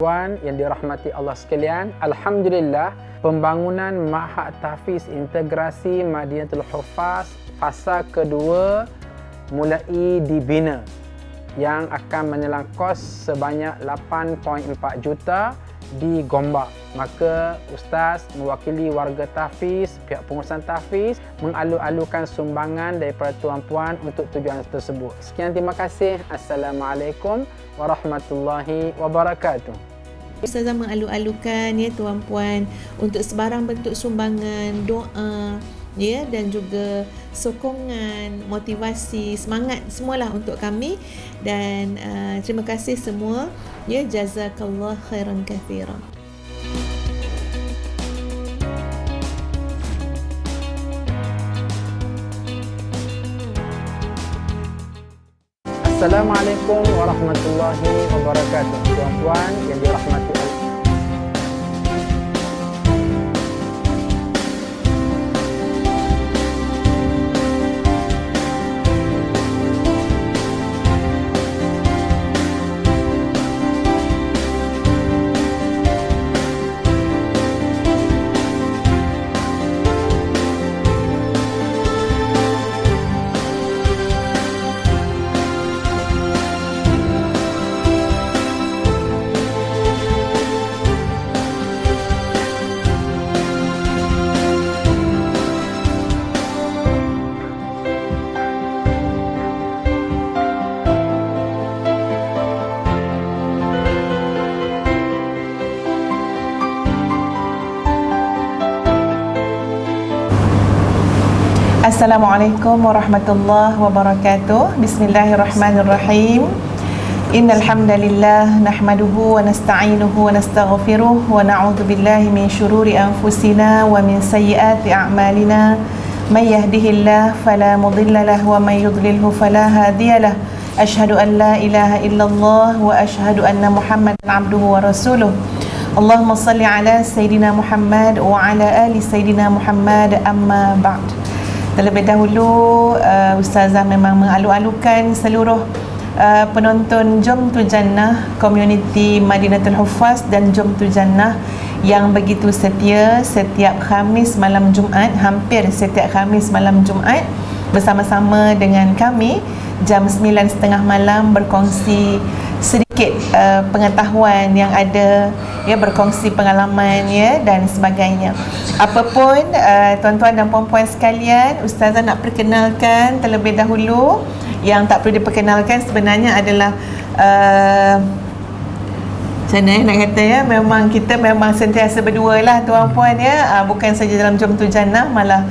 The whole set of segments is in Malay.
Tuan yang dirahmati Allah sekalian, Alhamdulillah pembangunan Ma'had Tahfiz Integrasi Madinatul Huffaz fasa kedua mulai dibina yang akan menelan kos sebanyak 8.4 juta di Gombak. Maka Ustaz mewakili warga tahfiz, pihak pengurusan tahfiz mengalu-alukan sumbangan daripada tuan-puan untuk tujuan tersebut. Sekian, terima kasih. Assalamualaikum warahmatullahi wabarakatuh. Ustazah mengalu-alukan ya tuan-puan untuk sebarang bentuk sumbangan, doa ya, dan juga sokongan, motivasi, semangat semualah untuk kami. Dan terima kasih semua ya, jazakallah khairan katsiran. Assalamualaikum warahmatullahi wabarakatuh. Tuan-puan yang dirahmati Allah. Assalamualaikum warahmatullahi wabarakatuh. Bismillahirrahmanirrahim. Innal hamdalillah nahmaduhu wa nasta'inuhu wa nastaghfiruh wa na'udzu billahi min shururi anfusina wa min sayyiati a'malina. May yahdihillahu fala mudilla lahu wa may yudlilhu fala hadiyalah. Asyhadu an la ilaha illallah wa asyhadu anna Muhammadan abduhu wa rasuluh. Allahumma salli ala Sayyidina Muhammad wa ala ali Sayyidina Muhammad, amma ba'd. Terlebih dahulu Ustazah memang mengalu-alukan seluruh penonton Jom Tu Jannah Community Madinatul Huffaz dan Jom Tu Jannah yang begitu setia setiap Khamis malam Jumaat, hampir setiap Khamis malam Jumaat bersama-sama dengan kami jam 9.30 malam, berkongsi sedikit pengetahuan yang ada ya, berkongsi pengalaman ya, dan sebagainya. Apapun tuan-tuan dan puan-puan sekalian, Ustazah nak perkenalkan terlebih dahulu. Yang tak perlu diperkenalkan sebenarnya adalah nak kata ya, memang kita memang sentiasa berdua lah tuan-puan ya, bukan saja dalam Jom Tu Jannah, malah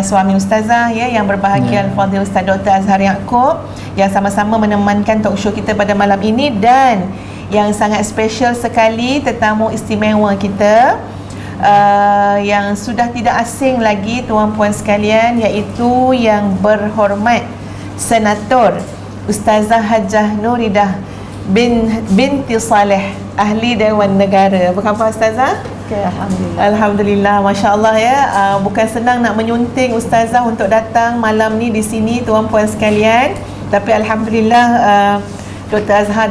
suami Ustazah ya, yang berbahagia Al-Fadhil Ustaz Dr. Azhar Yaakob, yang sama-sama menemankan talk show kita pada malam ini. Dan yang sangat special sekali, tetamu istimewa kita yang sudah tidak asing lagi tuan-puan sekalian, iaitu yang berhormat Senator Ustazah Hajah Nuridah binti Saleh, Ahli Dewan Negara. Apa khabar Ustazah? Okay, Alhamdulillah. Alhamdulillah, Masya Allah ya. Bukan senang nak menyunting Ustazah untuk datang malam ni di sini tuan-puan sekalian. Tapi Alhamdulillah Dr. Azhar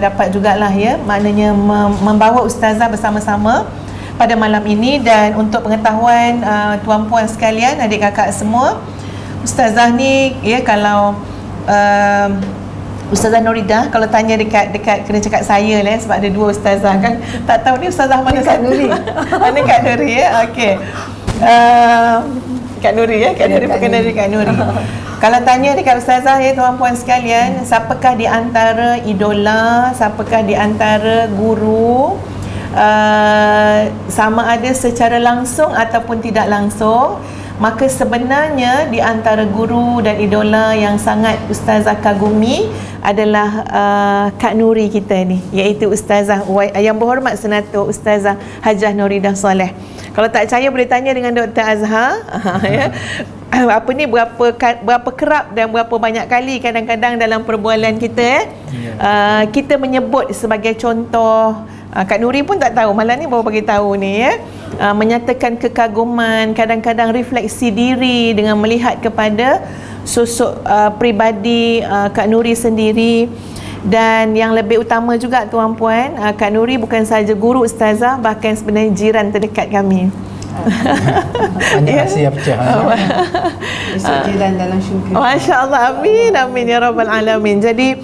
dapat jugalah ya, maknanya membawa Ustazah bersama-sama pada malam ini. Dan untuk pengetahuan tuan-puan sekalian, adik kakak semua, Ustazah ni ya, kalau Ustazah Nuridah, kalau tanya dekat kena cakap saya lah, sebab ada dua Ustazah kan, tak tahu ni Ustazah mana satu. Mana Kak Nuri ya? Okey. Kak Nuri ya, Kak Nuri perkenal diri Kak Nuri. Kalau tanya dekat Ustazah ya tuan-puan sekalian, siapakah di antara idola, siapakah di antara guru, sama ada secara langsung ataupun tidak langsung, maka sebenarnya di antara guru dan idola yang sangat Ustazah kagumi adalah Kak Nuri kita ni, iaitu Ustazah yang berhormat Senator Ustazah Hajah Nuridah Saleh. Kalau tak percaya boleh tanya dengan Dr. Azhar ya. Apa ni, berapa kerap dan berapa banyak kali kadang-kadang dalam perbualan kita kita menyebut sebagai contoh. Kak Nuri pun tak tahu, malam ni baru bagi tahu ni ya. Menyatakan kekaguman, kadang-kadang refleksi diri dengan melihat kepada sosok pribadi Kak Nuri sendiri. Dan yang lebih utama juga tuan-puan, Kak Nuri bukan saja guru ustazah, bahkan sebenarnya jiran terdekat kami. Banyak rahsia pecah. Esok jiran dalam syurga. Masya Allah, amin, amin ya Rabbal Alamin. Jadi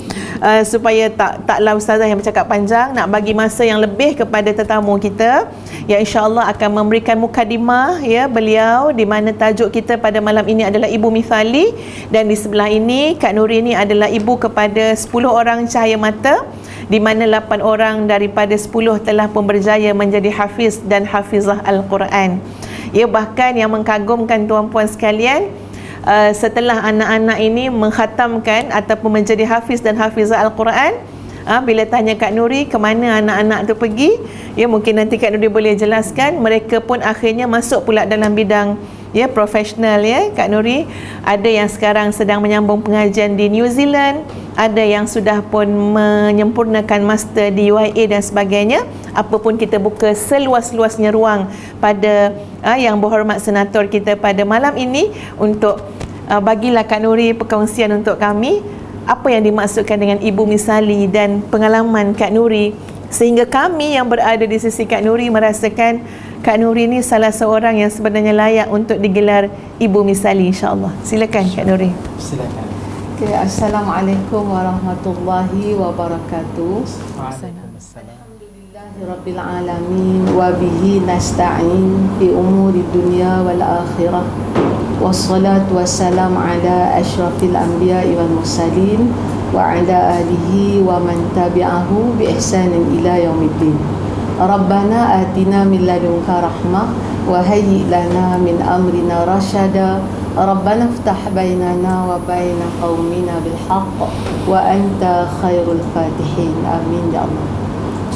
supaya taklah ustazah yang bercakap panjang, nak bagi masa yang lebih kepada tetamu kita yang insya-Allah akan memberikan mukadimah ya beliau, di mana tajuk kita pada malam ini adalah Ibu Mithali, dan di sebelah ini Kak Nuri ini adalah ibu kepada 10 orang cahaya mata, di mana 8 orang daripada 10 telah pun berjaya menjadi hafiz dan hafizah Al-Quran. Ya, bahkan yang mengkagumkan tuan-puan sekalian, setelah anak-anak ini mengkhatamkan ataupun menjadi hafiz dan hafizah Al-Quran, bila tanya Kak Nuri ke mana anak-anak tu pergi, ya mungkin nanti Kak Nuri boleh jelaskan, mereka pun akhirnya masuk pula dalam bidang ya profesional ya Kak Nuri. Ada yang sekarang sedang menyambung pengajian di New Zealand, ada yang sudah pun menyempurnakan master di UIA dan sebagainya. Apapun kita buka seluas-luasnya ruang pada yang berhormat senator kita pada malam ini untuk bagilah Kak Nuri perkongsian untuk kami apa yang dimaksudkan dengan Ibu Mithali dan pengalaman Kak Nuri, sehingga kami yang berada di sisi Kak Nuri merasakan Kak Nuri ni salah seorang yang sebenarnya layak untuk digelar Ibu Mithali, insya-Allah. Silakan Kak Nuri. Silakan. Okay, Assalamualaikum warahmatullahi wabarakatuh. Waalaikumsalam. Rabbil alamin wa bihi nasta'in fi umuri dunya wal akhirah. Wassalatu wassalam ala asyrafil anbiya'i wal mursalin wa ala alihi wa man tabi'ahu bi ihsanin ila yaumiddin. Rabbana atina min ladunka rahmah wa hayyi lana min amrina rasyada. Rabbana iftah bainana wa baina qaumina bil haqq wa anta khairul fatihin. Amin ya Allah.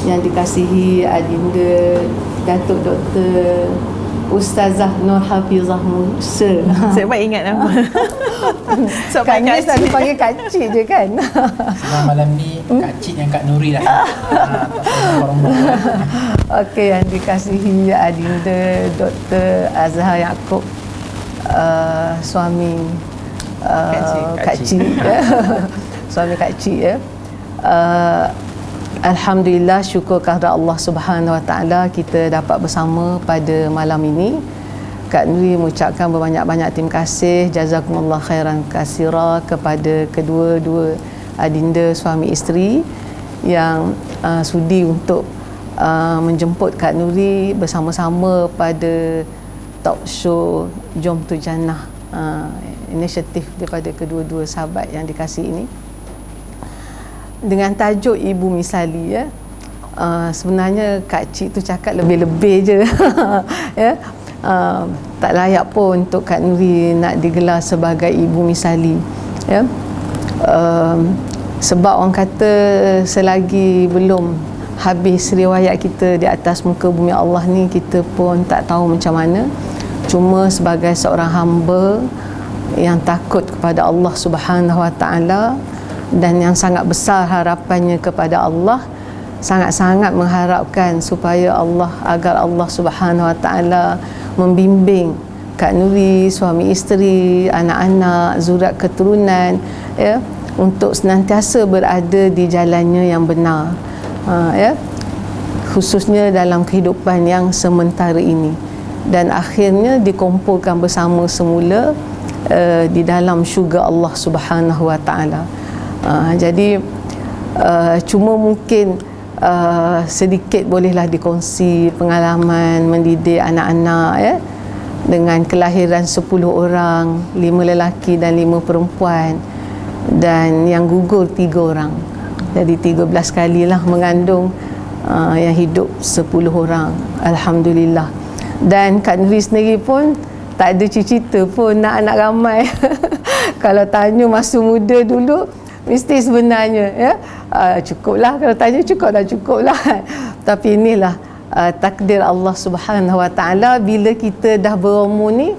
Yang dikasihi adinda Datuk Dr. Ustazah Nur Hafizah Musa. Saya baik ingat nama. So, Kak Nis tadi panggil Kak Cik je kan? Sebab malam ni Kak Cik yang Kak Nuri lah. Okey, yang dikasihi adinda Dr. Azhar Yaakob, suami Kak Cik. Suami Kak Cik ya. Alhamdulillah, syukur kepada Allah Subhanahu Wa Taala kita dapat bersama pada malam ini. Kak Nuri mengucapkan berbanyak-banyak terima kasih, jazakumullah khairan katsira kepada kedua-dua adinda suami isteri yang sudi untuk menjemput Kak Nuri bersama-sama pada talk show Jom Tu Jannah, inisiatif daripada kedua-dua sahabat yang dikasihi ini. Dengan tajuk Ibu Mithali ya. Sebenarnya Kak Cik tu cakap lebih-lebih je. Ya. Tak layak pun untuk Kak Nuri nak digelar sebagai Ibu Mithali. Ya. Sebab orang kata selagi belum habis riwayat kita di atas muka bumi Allah ni, kita pun tak tahu macam mana. Cuma sebagai seorang hamba yang takut kepada Allah Subhanahu Wa Taala dan yang sangat besar harapannya kepada Allah, sangat-sangat mengharapkan supaya agar Allah Subhanahu Wa Taala membimbing Kak Nuri, suami isteri, anak-anak, zuriat keturunan ya, untuk senantiasa berada di jalannya yang benar, ya, khususnya dalam kehidupan yang sementara ini, dan akhirnya dikumpulkan bersama semula di dalam syurga Allah Subhanahu Wa Taala. Jadi cuma mungkin sedikit bolehlah dikongsi pengalaman mendidik anak-anak ya, dengan kelahiran 10 orang, 5 lelaki dan 5 perempuan, dan yang gugur 3 orang. Jadi 13 kalilah mengandung yang hidup 10 orang. Alhamdulillah. Dan Kak Nuri sendiri pun tak ada cita-cita pun nak anak ramai. Kalau tanya masa muda dulu, mesti sebenarnya ya, cukuplah. Kalau tanya cukuplah. Tapi inilah takdir Allah Subhanahu Wa Taala. Bila kita dah berumur ni,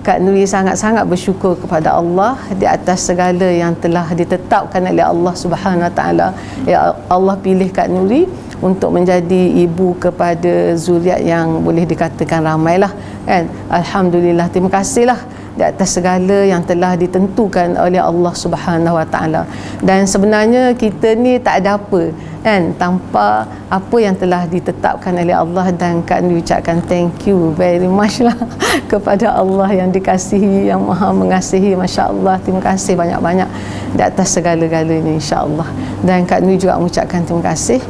Kak Nuri sangat-sangat bersyukur kepada Allah di atas segala yang telah ditetapkan oleh Allah Subhanahu Wa Taala. Ya, Allah pilih Kak Nuri untuk menjadi ibu kepada zuriat yang boleh dikatakan ramailah kan. Alhamdulillah, terima kasihlah di atas segala yang telah ditentukan oleh Allah Subhanahu Wa Taala. Dan sebenarnya kita ni tak ada apa kan tanpa apa yang telah ditetapkan oleh Allah, dan Kak Nuri ucapkan thank you very much lah kepada Allah yang dikasihi, yang Maha mengasihi. Masya-Allah, terima kasih banyak-banyak di atas segala-galanya, insya-Allah. Dan Kak Nuri juga mengucapkan terima kasih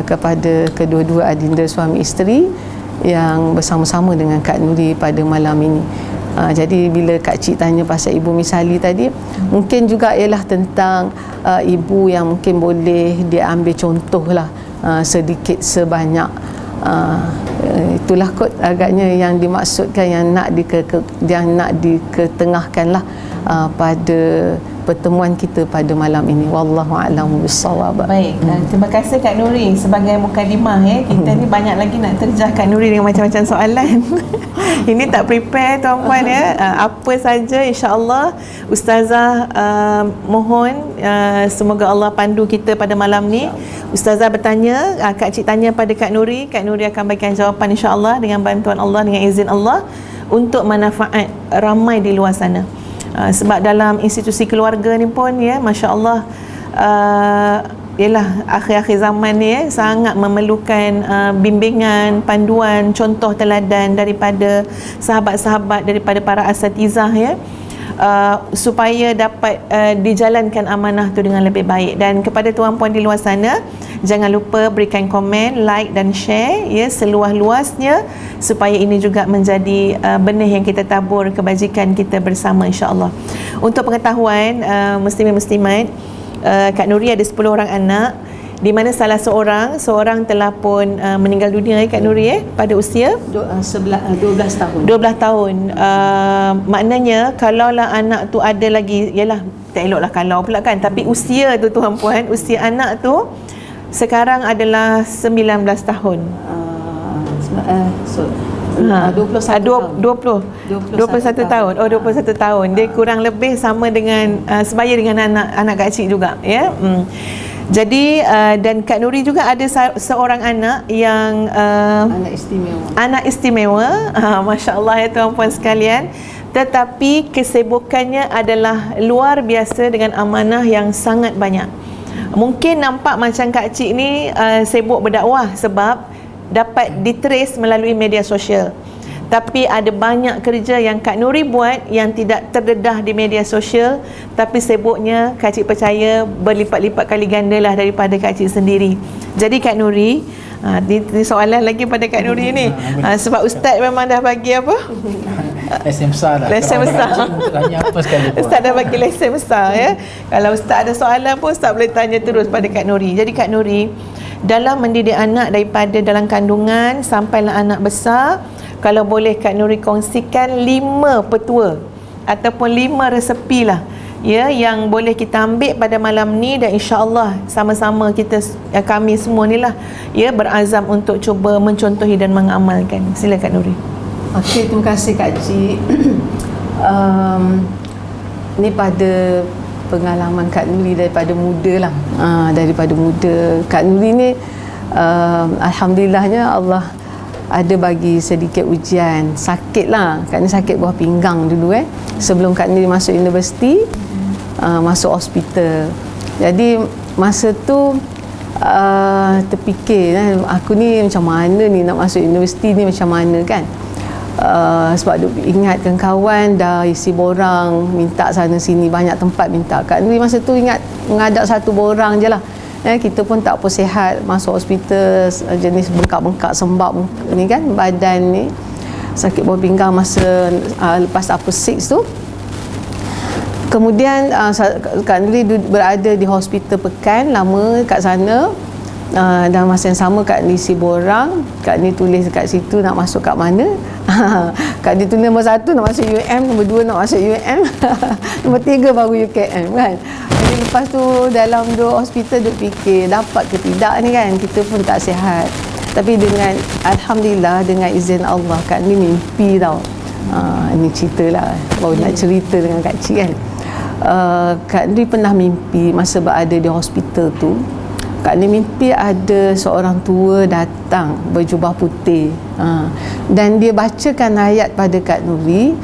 kepada kedua-dua adinda suami isteri yang bersama-sama dengan Kak Nuri pada malam ini. Jadi bila Kak Cik tanya pasal Ibu Misali tadi, mungkin juga ialah tentang ibu yang mungkin boleh dia ambil contoh lah sedikit sebanyak. Itulah kot agaknya yang dimaksudkan, yang nak diketengahkan lah pada pertemuan kita pada malam ini. Wallahu a'lam bissawab. Baik, terima kasih Kak Nuri sebagai mukadimah ya. Kita ni banyak lagi nak terjah Kak Nuri dengan macam-macam soalan. Ini tak prepare tuan-puan ya. Apa saja insya-Allah Ustazah mohon semoga Allah pandu kita pada malam ni. Ustazah bertanya, Kak Cik tanya pada Kak Nuri akan berikan jawapan insya-Allah dengan bantuan Allah, dengan izin Allah, untuk manfaat ramai di luar sana. Sebab dalam institusi keluarga ni pun ya, masya-Allah, ialah akhir-akhir zaman ni sangat memerlukan bimbingan, panduan, contoh teladan daripada sahabat-sahabat, daripada para asatizah ya, supaya dapat dijalankan amanah tu dengan lebih baik. Dan kepada tuan-puan di luar sana, jangan lupa berikan komen, like dan share ya seluas-luasnya, supaya ini juga menjadi benih yang kita tabur kebajikan kita bersama, insya-Allah. Untuk pengetahuan muslimin-muslimat, Kak Nuri ada 10 orang anak, di mana salah seorang telah pun meninggal dunia Kak Nuri pada usia 12 tahun. 12 tahun. Maknanya kalaulah anak tu ada lagi, yalah tak eloklah kalau pula kan, tapi usia tu tuan-puan, usia anak tu sekarang adalah 19 tahun. 21 tahun. Oh, 21 tahun. Dia kurang lebih sama dengan sebaya dengan anak Kak Cik juga ya. Jadi dan Kak Nuri juga ada seorang anak yang anak istimewa. Masya-Allah ya tuan-puan sekalian. Tetapi kesibukannya adalah luar biasa dengan amanah yang sangat banyak. Mungkin nampak macam Kak Cik ni sibuk berdakwah sebab dapat ditrace melalui media sosial. Tapi ada banyak kerja yang Kak Nuri buat yang tidak terdedah di media sosial, tapi sibuknya Kak Cik percaya berlipat-lipat kali ganda lah daripada Kak Cik sendiri. Jadi Kak Nuri, ini soalan lagi pada Kak Nuri ni, sebab Ustaz memang dah bagi apa? Lesen besar lah. Lesen besar. Tanya apa sekali pun. Ustaz dah bagi lesen besar ya. Kalau Ustaz ada soalan pun Ustaz boleh tanya terus pada Kak Nuri. Jadi Kak Nuri, dalam mendidik anak daripada dalam kandungan sampailah anak besar, kalau boleh Kak Nuri kongsikan 5 petua ataupun 5 resepi lah ya, yang boleh kita ambil pada malam ni, dan insya-Allah sama-sama kita, kami semua ni lah ya, berazam untuk cuba mencontohi dan mengamalkan. Sila Kak Nuri. Okey, terima kasih Kak Cik. Ni pada pengalaman Kak Nuri daripada muda lah. Daripada muda Kak Nuri ni alhamdulillahnya Allah ada bagi sedikit ujian. Sakit lah, Kak Nuri sakit buah pinggang dulu sebelum Kak Nuri masuk universiti, masuk hospital. Jadi masa tu terfikir aku ni macam mana ni nak masuk universiti ni, macam mana kan. Sebab ingatkan kawan dah isi borang, minta sana sini, banyak tempat minta. Kak Nuri masa tu ingat mengadap satu borang je lah. Kita pun tak apa sihat, masuk hospital jenis bengkak-bengkak sembab ni kan, badan ni sakit buah pinggang masa lepas upper 6 tu. Kemudian Kak Nuri berada di hospital Pekan lama kat sana. Dan masa yang sama Kak Nuri isi borang. Kak Nuri tulis kat situ nak masuk kat mana. Kak Nuri tulis nombor 1 nak masuk UM, nombor 2 nak masuk UM, nombor 3 baru UKM kan. Jadi lepas tu dalam dua hospital duk fikir dapat ke tidak ni kan, kita pun tak sihat. Tapi dengan alhamdulillah, dengan izin Allah, Kak Nuri mimpi tau. Ini cerita lah, baru nak cerita dengan Kak Cik kan. Kak Nuri pernah mimpi masa berada di hospital tu, Kak Ni mimpi ada seorang tua datang berjubah putih, dan dia bacakan ayat pada Kak Nuri.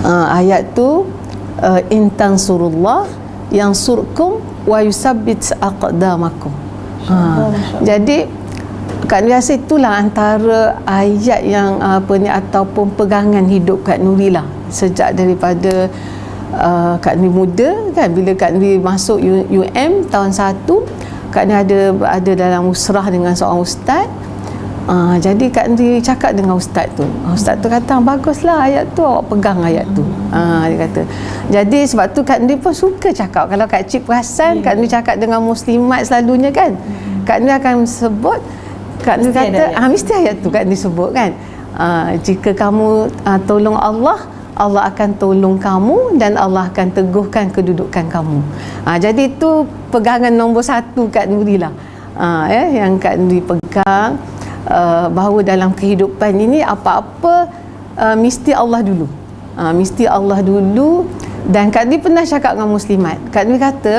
Ayat tu, in tansurullah yansurkum wa yusabbit aqdamakum. Jadi Kak Nuri rasa itulah antara ayat yang ataupun pegangan hidup Kak Nuri lah sejak daripada Kak Nuri muda kan. Bila Kak Nuri masuk UM tahun 1, Kak Nuri ada dalam usrah dengan seorang ustaz. Jadi Kak Nuri cakap dengan ustaz tu. Ustaz tu kata, baguslah ayat tu, awak pegang ayat tu. Dia kata. Jadi sebab tu Kak Nuri pun suka cakap. Kalau Kak Cik perasan, Kak Nuri cakap dengan muslimat selalunya kan, Kak Nuri akan sebut, Kak Nuri kata, mesti ayat tu Kak Nuri sebut kan. Jika kamu tolong Allah, Allah akan tolong kamu dan Allah akan teguhkan kedudukan kamu. Jadi itu pegangan nombor 1 Kak Nuri lah. Yang Kak Nuri pegang, bahawa dalam kehidupan ini apa-apa mesti Allah dulu. Mesti Allah dulu. Dan Kak Nuri pernah cakap dengan muslimat. Kak Nuri kata,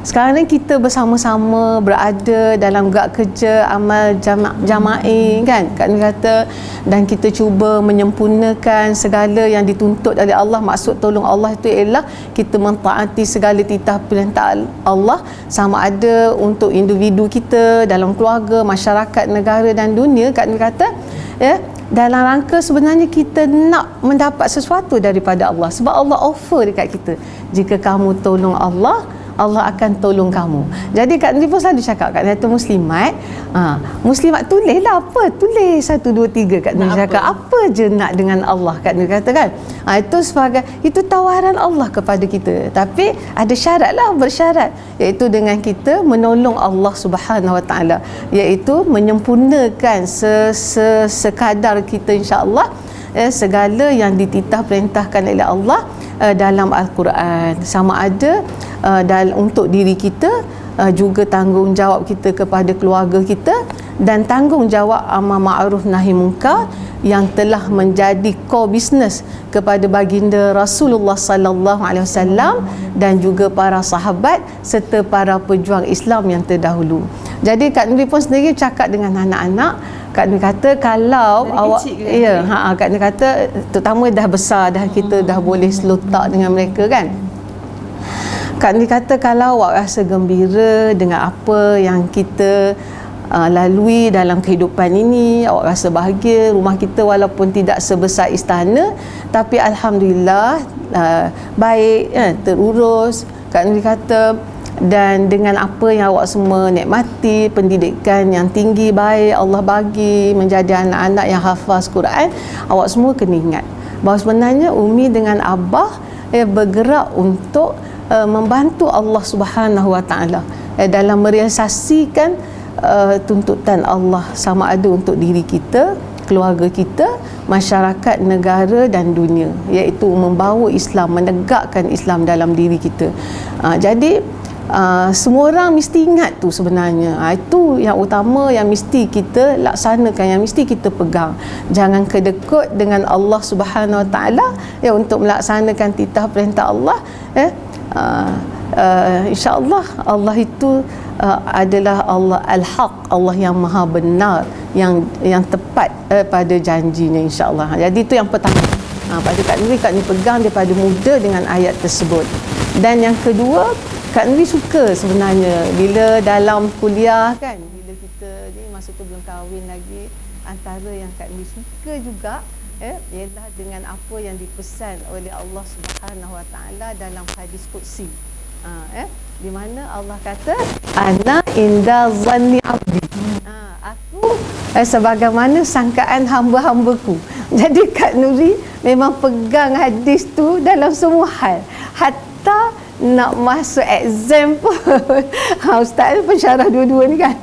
sekarang ni kita bersama-sama berada dalam gerak kerja amal jama'i kan. Kak Nuri kata, dan kita cuba menyempurnakan segala yang dituntut oleh Allah. Maksud tolong Allah itu ialah kita mentaati segala titah perintah Allah, sama ada untuk individu kita, dalam keluarga, masyarakat, negara dan dunia. Kak Nuri kata, dalam rangka sebenarnya kita nak mendapat sesuatu daripada Allah. Sebab Allah offer dekat kita, jika kamu tolong Allah, Allah akan tolong kamu. Jadi Kak Nuri pun selalu cakap kat satu muslimat, muslimat tulislah apa, tulis 1, 2, 3. Kak Nuri cakap apa je nak dengan Allah. Kak Nuri kata kan, itu sebagai, itu tawaran Allah kepada kita. Tapi ada syarat lah, bersyarat, iaitu dengan kita menolong Allah Subhanahu Wa Taala, iaitu menyempurnakan sekadar kita, insya-Allah, segala yang dititah perintahkan oleh Allah dalam Al-Quran, sama ada untuk diri kita, juga tanggungjawab kita kepada keluarga kita, dan tanggungjawab amar ma'ruf nahi munkar yang telah menjadi core business kepada baginda Rasulullah sallallahu alaihi wasallam dan juga para sahabat serta para pejuang Islam yang terdahulu. Jadi Kak Nuri pun sendiri cakap dengan anak-anak. Kak Nuri kata, kalau dari awak Kak Nuri kata, terutama dah besar dah, kita dah boleh slow talk dengan mereka kan. Kak Nuri kata, kalau awak rasa gembira dengan apa yang kita lalui dalam kehidupan ini, awak rasa bahagia, rumah kita walaupun tidak sebesar istana, tapi alhamdulillah baik, terurus. Kak Nuri kata, dan dengan apa yang awak semua nikmati, pendidikan yang tinggi baik Allah bagi, menjadi anak-anak yang hafaz Quran, awak semua kena ingat bahawa sebenarnya Umi dengan Abah bergerak untuk membantu Allah Subhanahu Wa Taala dalam merealisasikan tuntutan Allah, sama ada untuk diri kita, keluarga kita, masyarakat, negara dan dunia, iaitu membawa Islam, menegakkan Islam dalam diri kita. Jadi semua orang mesti ingat tu sebenarnya. Itu yang utama yang mesti kita laksanakan, yang mesti kita pegang. Jangan kedekut dengan Allah Subhanahu Wa Taala untuk melaksanakan titah perintah Allah. InsyaAllah Allah itu adalah Allah Al-Haq, Allah yang maha benar, yang tepat pada janjinya, insyaAllah. Jadi itu yang pertama. Pada Kak Nuri pegang daripada muda dengan ayat tersebut. Dan yang kedua, Kak Nuri suka sebenarnya bila dalam kuliah kan, bila kita ni masa tu belum kahwin lagi, antara yang Kak Nuri suka juga ialah dengan apa yang dipesan oleh Allah Subhanahu Wa Taala dalam hadis qudsi. Di mana Allah kata, ana inda zanni abdi. Aku sebagaimana sangkaan hamba-hambaku. Jadi Kak Nuri memang pegang hadis tu dalam semua hal. Hatta nak masuk exam pun Ustaz pun syarah dua-dua ni kan.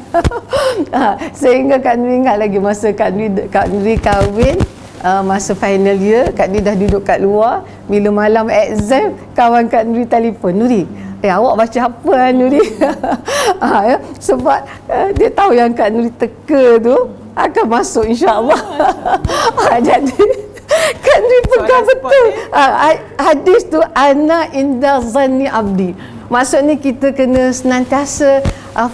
Sehingga Kak Nuri ingat lagi masa Kak Nuri kahwin, masa final year, Kak Nuri dah duduk kat luar. Bila malam exam, kawan Kak Nuri telefon, Nuri, awak baca apa Nuri? Sebab dia tahu yang Kak Nuri teka tu akan masuk, insya-Allah. Jadi Kak Nuri pegang betul hadis tu, ana inda zanni abdi. Maksudnya kita kena senantiasa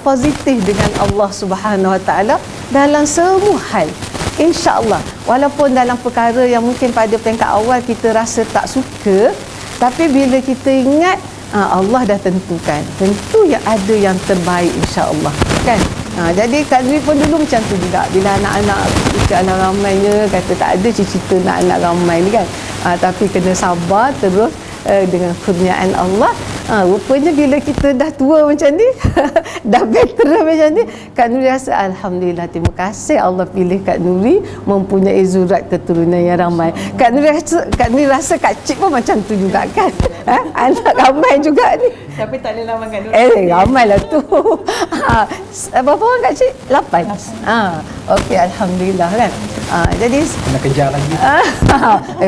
positif dengan Allah Subhanahu Wa Taala dalam semua hal. InsyaAllah, walaupun dalam perkara yang mungkin pada peringkat awal kita rasa tak suka, tapi bila kita ingat Allah dah tentukan, tentu yang ada yang terbaik insyaAllah, kan? Jadi Kak Nuri pun dulu macam tu juga. Bila anak-anak cerita anak ramainya, kata tak ada cerita nak anak ramai ni kan. Tapi kena sabar terus dengan kurniaan Allah. Rupanya bila kita dah tua macam ni, dah veteran macam ni, Kak Nuri rasa Alhamdulillah, terima kasih Allah pilih Kak Nuri mempunyai zurat keturunan yang ramai. Kak Nuri rasa Kak Cik pun macam tu juga kan. Anak ramai juga ni. Tapi tak boleh lama Kak Nuri. Ramai lah tu. Berapa orang Kak Cik? 8. Okey, Alhamdulillah kan. Jadi Nak kejar lagi.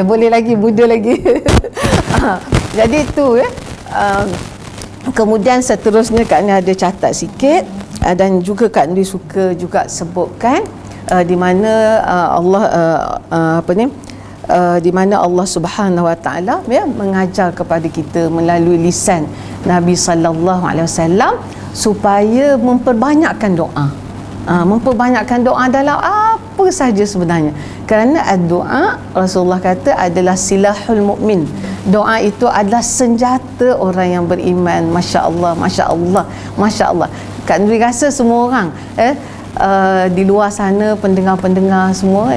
boleh lagi, muda lagi. Jadi tu kemudian seterusnya Kak Ni ada catat sikit, dan juga Kak Ni suka juga sebutkan di mana Allah di mana Allah Subhanahu Wa Taala mengajar kepada kita melalui lisan Nabi sallallahu alaihi wasallam supaya memperbanyakkan doa. Memperbanyakkan doa dalam apa saja sebenarnya, kerana doa Rasulullah kata adalah silahul mukmin. Doa itu adalah senjata orang yang beriman. Masya Allah, Masya Allah, Masya Allah. Kak Nuri rasa semua orang di luar sana, pendengar-pendengar semua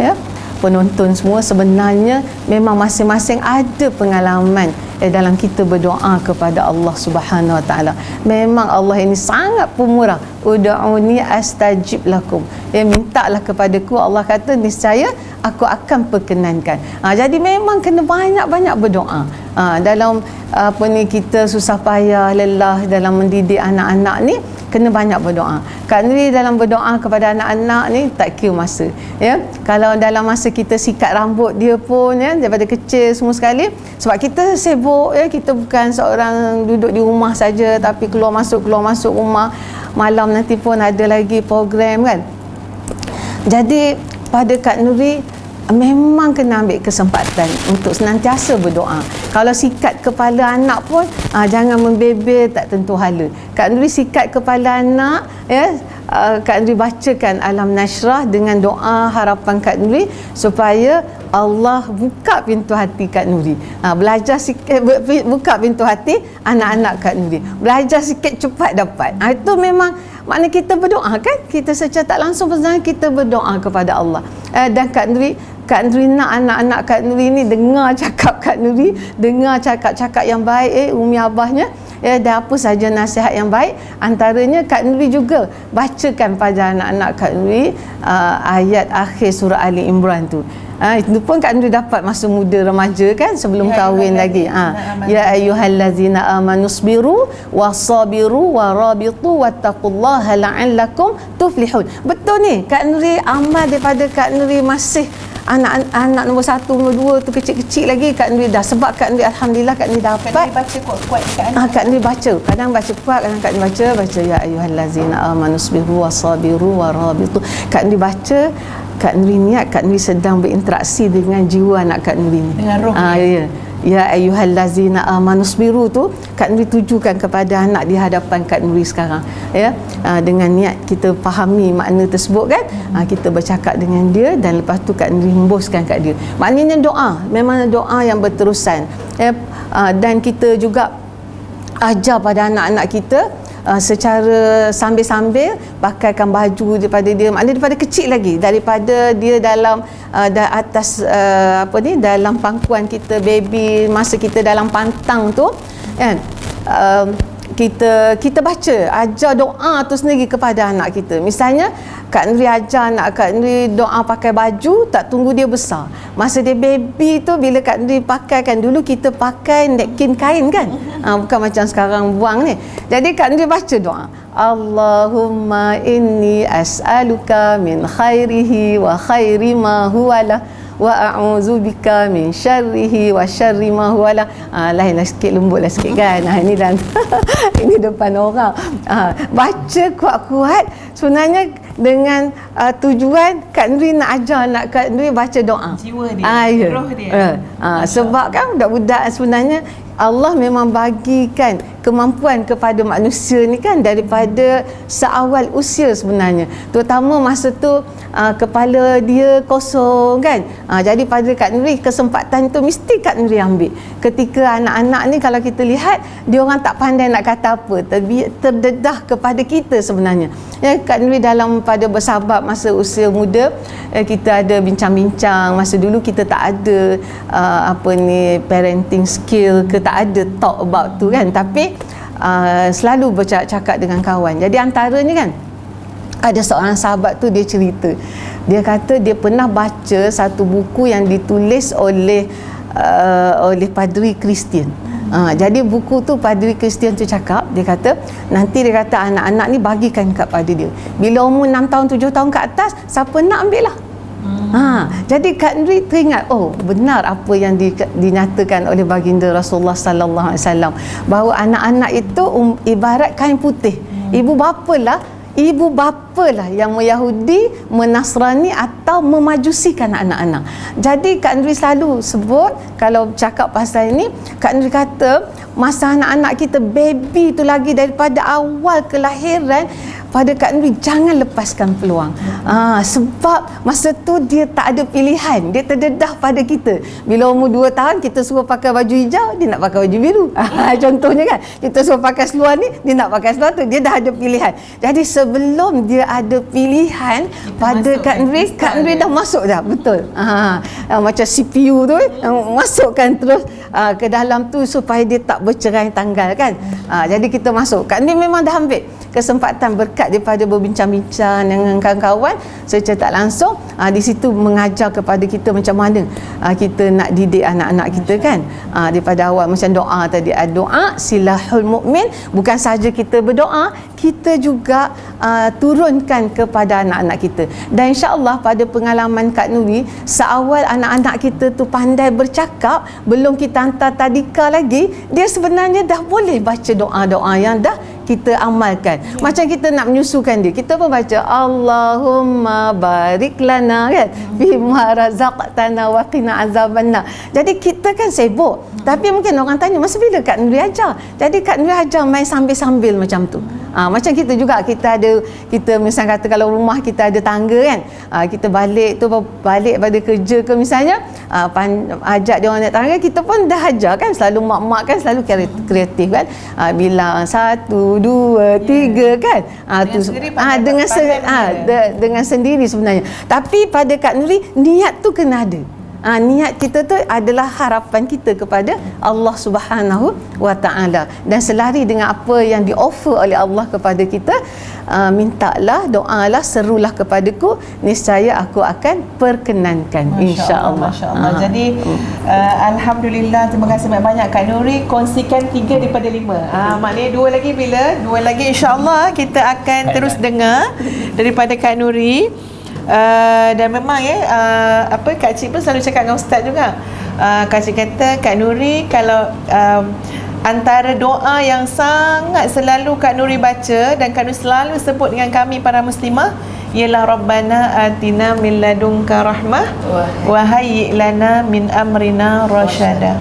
penonton semua sebenarnya memang masing-masing ada pengalaman dalam kita berdoa kepada Allah Subhanahu Wa Taala. Memang Allah ini sangat pemurah. Ud'uni astajib lakum. Mintalah kepadaku, Allah kata niscaya aku akan perkenankan. Jadi memang kena banyak-banyak berdoa. Dalam kita susah payah, lelah dalam mendidik anak-anak ni, kena banyak berdoa. Kak Nuri dalam berdoa kepada anak-anak ni tak kira masa. Kalau dalam masa kita sikat rambut dia pun daripada kecil semua sekali, sebab kita sibuk kita bukan seorang duduk di rumah saja, tapi keluar masuk rumah. Malam nanti pun ada lagi program kan. Jadi pada Kak Nuri memang kena ambil kesempatan untuk senantiasa berdoa. Kalau sikat kepala anak pun jangan membebel tak tentu hala. Kak Nuri sikat kepala anak, Kak Nuri bacakan Alam Nashrah dengan doa harapan Kak Nuri supaya Allah buka pintu hati Kak Nuri. Belajar sikit, buka pintu hati anak-anak Kak Nuri. Belajar sikit cepat dapat. Itu memang makna kita berdoa kan. Kita secara tak langsung sebenarnya kita berdoa kepada Allah. Dan Kak Nuri nak anak-anak Kak Nuri ni dengar cakap Kak Nuri, dengar cakap-cakap yang baik Umi Abahnya, dan apa saja nasihat yang baik. Antaranya Kak Nuri juga bacakan pada anak-anak Kak Nuri ayat akhir surah Ali Imran tu. Itu pun Kak Nuri dapat masa muda remaja kan, sebelum kahwin lagi. Ya ayyuhallazina amanusbiru wasabiru warabitu wattaqullaha la'allakum tuflihun. Betul ni Kak Nuri amal daripada Kak Nuri masih anak nombor 1, nombor 2 tu kecil-kecil lagi. Kak Nuri dah, sebab Kak Nuri alhamdulillah Kak Nuri dapat. Kak Nuri baca kuat-kuat dekat anak. Kak Nuri baca, kadang baca kuat, kadang Kak Nuri baca ya ayyuhallazina amanusbiru wasabiru warabitu. Kak Nuri baca, Kak Nuri niat Kak Nuri sedang berinteraksi dengan jiwa anak Kak Nuri ni. Dengan roh. Ya ayyuhallazina amanusbiru tu Kak Nuri tujukan kepada anak di hadapan Kak Nuri sekarang. Dengan niat kita fahami makna tersebut kan. Kita bercakap dengan dia dan lepas tu Kak Nuri hembuskan kat dia. Maknanya doa, memang doa yang berterusan. Dan kita juga ajar pada anak-anak kita secara sambil-sambil pakaikan baju daripada dia, maknanya daripada kecil lagi, daripada dia dalam atas dalam pangkuan kita baby, masa kita dalam pantang tu kan, kita baca, ajar doa tu sendiri kepada anak kita. Misalnya Kak Nuri ajar anak Kak Nuri doa pakai baju, tak tunggu dia besar. Masa dia baby tu, bila Kak Nuri pakaikan, dulu kita pakai napkin kain kan, bukan macam sekarang buang ni. Jadi Kak Nuri baca doa, Allahumma inni as'aluka min khairihi wa khairi ma huwalah wa a'udzubika min syarrihi wa syarri ma huwalah. Lainlah sikit, lembutlah sikit kan. Ini dan ini depan orang. Baca kuat-kuat sebenarnya dengan tujuan Kak Nuri nak ajar anak Kak Nuri baca doa. Jiwa dia, roh dia. Sebab kan budak-budak sebenarnya Allah memang bagikan kemampuan kepada manusia ni kan daripada seawal usia sebenarnya. Terutama masa tu kepala dia kosong kan. Jadi pada Kak Nuri kesempatan tu mesti Kak Nuri ambil. Ketika anak-anak ni kalau kita lihat dia orang tak pandai nak kata apa, terdedah kepada kita sebenarnya. Ya, Kak Nuri dalam pada bersahabat masa usia muda, kita ada bincang-bincang. Masa dulu kita tak ada parenting skill ke, tak ada talk about tu kan, tapi selalu bercakap dengan kawan. Jadi antaranya kan ada seorang sahabat tu dia cerita, dia kata dia pernah baca satu buku yang ditulis oleh padri Kristian. Jadi buku tu padri Kristian tu cakap, dia kata nanti dia kata anak-anak ni bagikan kepada dia, bila umur 6 tahun 7 tahun ke atas, siapa nak ambil lah. Jadi Kak Nuri teringat, oh benar apa yang dinyatakan oleh baginda Rasulullah sallallahu alaihi wasallam, bahawa anak-anak itu ibarat kain putih. Ibu bapa lah yang Yahudi, Menasrani atau memajusikan anak-anak. Jadi Kak Nuri selalu sebut kalau cakap pasal ini, Kak Nuri kata masa anak-anak kita baby tu lagi, daripada awal kelahiran, pada Kak Nuri jangan lepaskan peluang. Sebab masa tu dia tak ada pilihan, dia terdedah pada kita. Bila umur 2 tahun kita suruh pakai baju hijau, dia nak pakai baju biru. Contohnya kan, kita suruh pakai seluar ni, dia nak pakai seluar tu, dia dah ada pilihan. Jadi sebelum dia ada pilihan pada Kak Nuri dah masuk dah, betul. Macam CPU tu masukkan terus ke dalam tu supaya dia tak bercerai tanggal kan. Jadi kita masuk. Kak Nuri memang dah ambil kesempatan berkat daripada berbincang-bincang dengan kawan-kawan secara tak langsung. Di situ mengajar kepada kita macam mana kita nak didik anak-anak kita kan. Daripada awal macam doa tadi, doa silahul mukmin, bukan saja kita berdoa, kita juga turunkan kepada anak-anak kita. Dan insya-Allah pada pengalaman Kak Nuri, seawal anak-anak kita tu pandai bercakap, belum kita hantar tadika lagi, dia sebenarnya dah boleh baca doa-doa yang dah kita amalkan. Macam kita nak menyusukan dia, kita pun baca Allahumma barik lana kan bima razaqtana wa qina azabannar. Jadi kita kan sibuk, tapi mungkin orang tanya masa bila Kak Nuri ajar. Jadi Kak Nuri ajar main sambil-sambil macam tu. Macam kita juga, kita misalnya kata kalau rumah kita ada tangga kan, kita balik pada kerja ke misalnya, ajak dia orang naik tangga, kita pun dah ajar kan, selalu mak-mak kan selalu kreatif kan, bilang 1, 2, 3 kan, dengan sendiri sebenarnya. Tapi pada Kak Nuri, niat tu kena ada. Niat kita tu adalah harapan kita kepada Allah Subhanahu wa Ta'ala, dan selari dengan apa yang di-offer oleh Allah kepada kita. Mintalah, doalah, serulah kepadaku, niscaya aku akan perkenankan, insya-Allah. Masya-Allah. Jadi alhamdulillah, terima kasih banyak Kak Nuri, kongsikan 3 daripada 5. Maknanya 2 lagi, bila 2 lagi insya-Allah kita akan terus dengar daripada Kak Nuri. Dan memang Kak Cik pun selalu cakap dengan Ustaz juga. Kak Cik kata Kak Nuri kalau antara doa yang sangat selalu Kak Nuri baca dan Kak Nuri selalu sebut dengan kami para muslimah ialah Rabbana atina min ladunka rahmah wa hayyi lana min amrina rasyada.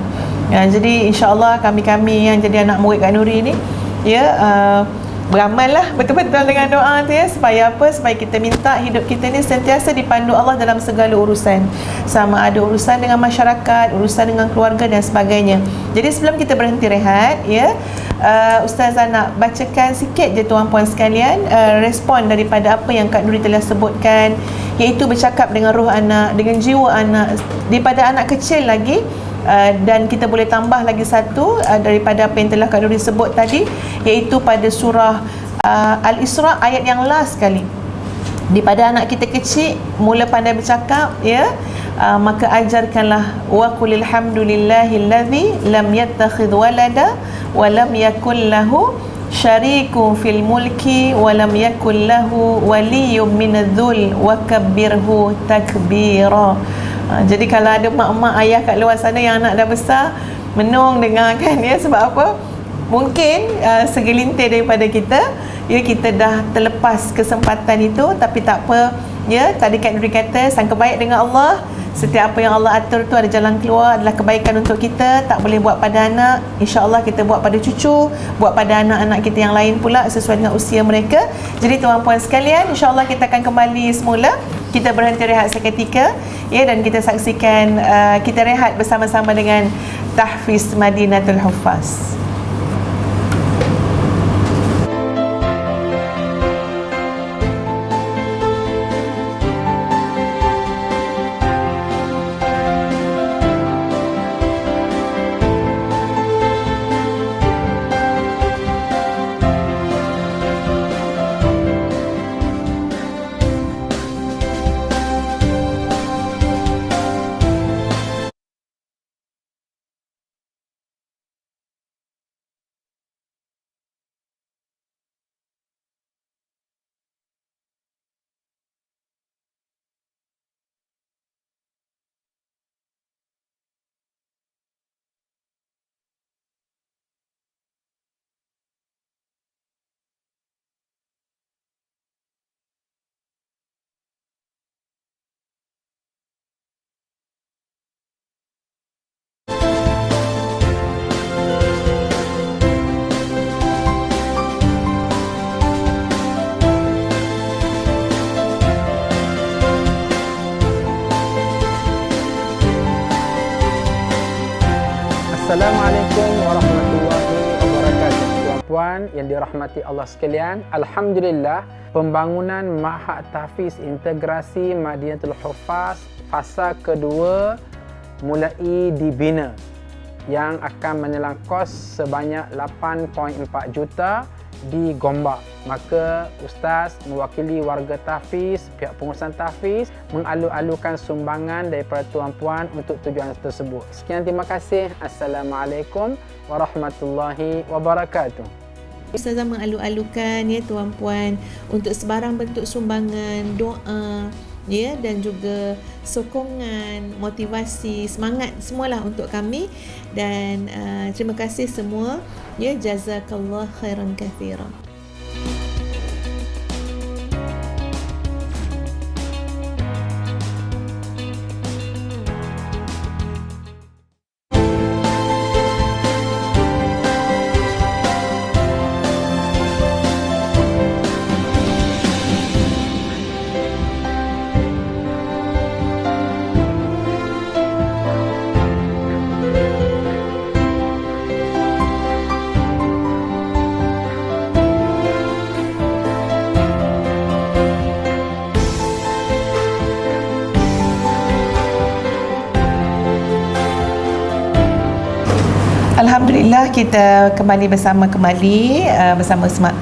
Jadi insya-Allah kami-kami yang jadi anak murid Kak Nuri ni beramallah betul-betul dengan doa tu ya, supaya apa? Supaya kita minta hidup kita ni sentiasa dipandu Allah dalam segala urusan, sama ada urusan dengan masyarakat, urusan dengan keluarga dan sebagainya. Jadi sebelum kita berhenti rehat Ustazah nak bacakan sikit je tuan-puan sekalian respon daripada apa yang Kak Nuri telah sebutkan, iaitu bercakap dengan roh anak, dengan jiwa anak, daripada anak kecil lagi. Dan kita boleh tambah lagi satu daripada apa yang telah Kak Nuri sebut tadi, iaitu pada surah Al-Isra ayat yang last sekali. Daripada anak kita kecil mula pandai bercakap maka ajarkanlah wa qulil hamdulillahillazi lam yattakhidh walada wa lam yakul lahu syarikun fil mulki wa lam yakul lahu waliyyun minadh-dhul wa kabbirhu takbira. Jadi kalau ada mak-mak ayah kat luar sana yang anak dah besar, menung dengarkan sebab apa? Mungkin segelintir daripada kita ya kita dah terlepas kesempatan itu, tapi tak apa. Ya, tadi Kak Nuri kata sangka baik dengan Allah. Setiap apa yang Allah atur tu ada jalan keluar, adalah kebaikan untuk kita. Tak boleh buat pada anak, insya-Allah kita buat pada cucu, buat pada anak-anak kita yang lain pula sesuai dengan usia mereka. Jadi tuan-puan sekalian, insya-Allah kita akan kembali semula. Kita berhenti rehat seketika, ya, dan kita saksikan kita rehat bersama-sama dengan Tahfiz Madinatul Huffaz. Assalamualaikum warahmatullahi wabarakatuh. Puan-puan yang dirahmati Allah sekalian, alhamdulillah pembangunan Ma'had Tahfiz Integrasi Madinatul Huffaz fasa kedua mulai dibina yang akan menelan kos sebanyak 8.4 juta di Gombak. Maka Ustaz mewakili warga Tahfiz, pihak pengurusan Tahfiz mengalu-alukan sumbangan daripada tuan-puan untuk tujuan tersebut. Sekian, terima kasih. Assalamualaikum warahmatullahi wabarakatuh. Ustazah mengalu-alukan, ya tuan-puan, untuk sebarang bentuk sumbangan, doa, ya, dan juga sokongan, motivasi, semangat semualah untuk kami. Dan terima kasih semua, ya, jazakallah khairan katsiran. Alhamdulillah, kita kembali bersama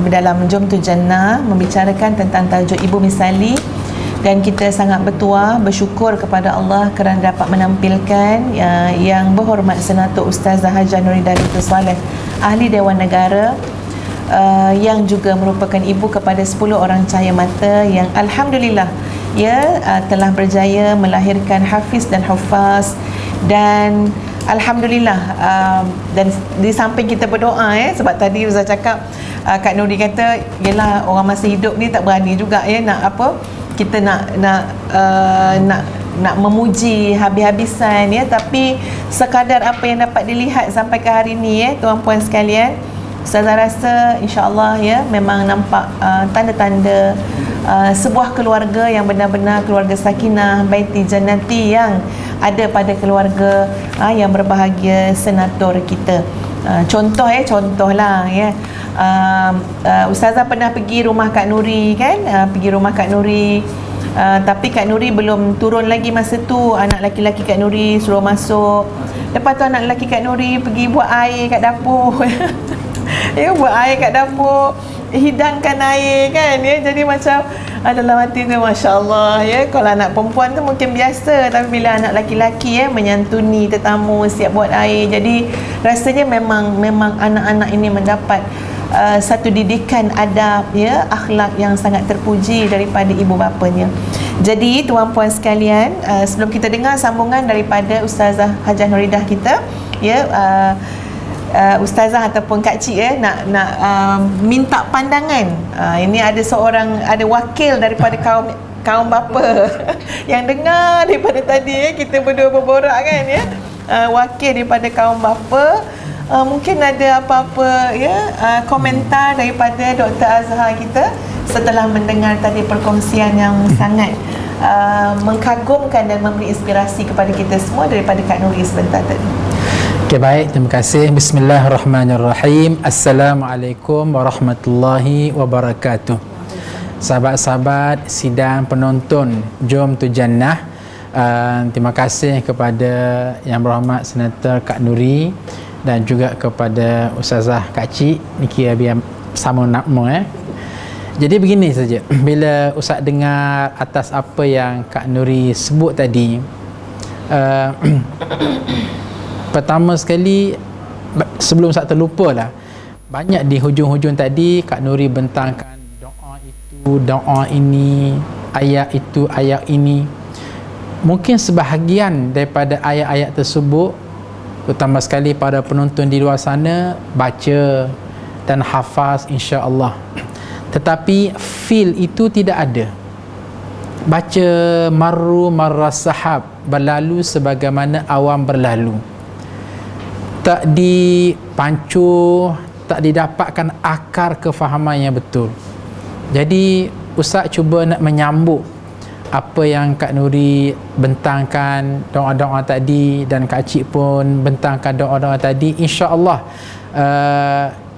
dalam Jom Tu Jannah, membicarakan tentang tajuk Ibu Misali. Dan kita sangat bersyukur kepada Allah kerana dapat menampilkan yang berhormat Senator Ustazah Hajah Nuridah binti Saleh, Ahli Dewan Negara, yang juga merupakan ibu kepada 10 orang cahaya mata yang alhamdulillah, ya, telah berjaya melahirkan hafiz dan hufaz. Dan alhamdulillah, dan di samping kita berdoa, sebab tadi Ustaz cakap, Kak Nuri kata, yelah, orang masih hidup ni tak berani juga, ya, nak apa, kita nak memuji habis-habisan, ya, tapi sekadar apa yang dapat dilihat sampai ke hari ni, ya, tuan-puan sekalian, Ustazah rasa insya-Allah, ya, memang nampak tanda-tanda sebuah keluarga yang benar-benar keluarga sakinah baiti jannati yang ada pada keluarga yang berbahagia senator kita. Contohlah, ya. Ustazah pernah pergi rumah Kak Nuri, kan? Pergi rumah Kak Nuri, tapi Kak Nuri belum turun lagi masa tu. Anak laki-laki Kak Nuri suruh masuk. Lepas tu anak lelaki Kak Nuri pergi buat air kat dapur. Ya, buat air kat dapur, hidangkan air, kan, ya. Jadi macam dalam hati tu, Masya Allah, ya. Kalau anak perempuan tu mungkin biasa, tapi bila anak laki-laki, ya, menyantuni tetamu, siap buat air. Jadi rasanya memang anak-anak ini mendapat satu didikan adab, ya, akhlak yang sangat terpuji daripada ibu bapanya. Jadi tuan-puan sekalian, sebelum kita dengar sambungan daripada Ustazah Hajah Nuridah kita, ya, ustazah ataupun kak cik nak minta pandangan. Ini ada wakil daripada kaum bapa yang dengar daripada tadi kita berdua berborak kan wakil daripada kaum bapa. Mungkin ada apa-apa komentar daripada Dr. Azhar kita setelah mendengar tadi perkongsian yang sangat mengkagumkan dan memberi inspirasi kepada kita semua daripada Kak Nuri sebentar tadi. Okay, baik, terima kasih. Bismillahirrahmanirrahim. Assalamualaikum warahmatullahi wabarakatuh. Sahabat-sahabat sidang penonton Jom Tu Jannah, terima kasih kepada Yang Berhormat Senator Kak Nuri dan juga kepada Ustazah Kak Cik Niki biar sama nama Jadi begini saja, bila Ustaz dengar atas apa yang Kak Nuri sebut tadi, pertama sekali sebelum Ustaz terlupa lah, banyak di hujung-hujung tadi Kak Nuri bentangkan doa itu, doa ini, ayat itu, ayat ini. Mungkin sebahagian daripada ayat-ayat tersebut, terutama sekali para penonton di luar sana, baca dan hafaz insya-Allah. Tetapi feel itu tidak ada. Baca marra sahab, berlalu sebagaimana awan berlalu. Tak dipancu, tak didapatkan akar kefahaman yang betul. Jadi Ustaz cuba nak menyambut apa yang Kak Nuri bentangkan doa-doa tadi dan Kak Cik pun bentangkan doa-doa tadi. InsyaAllah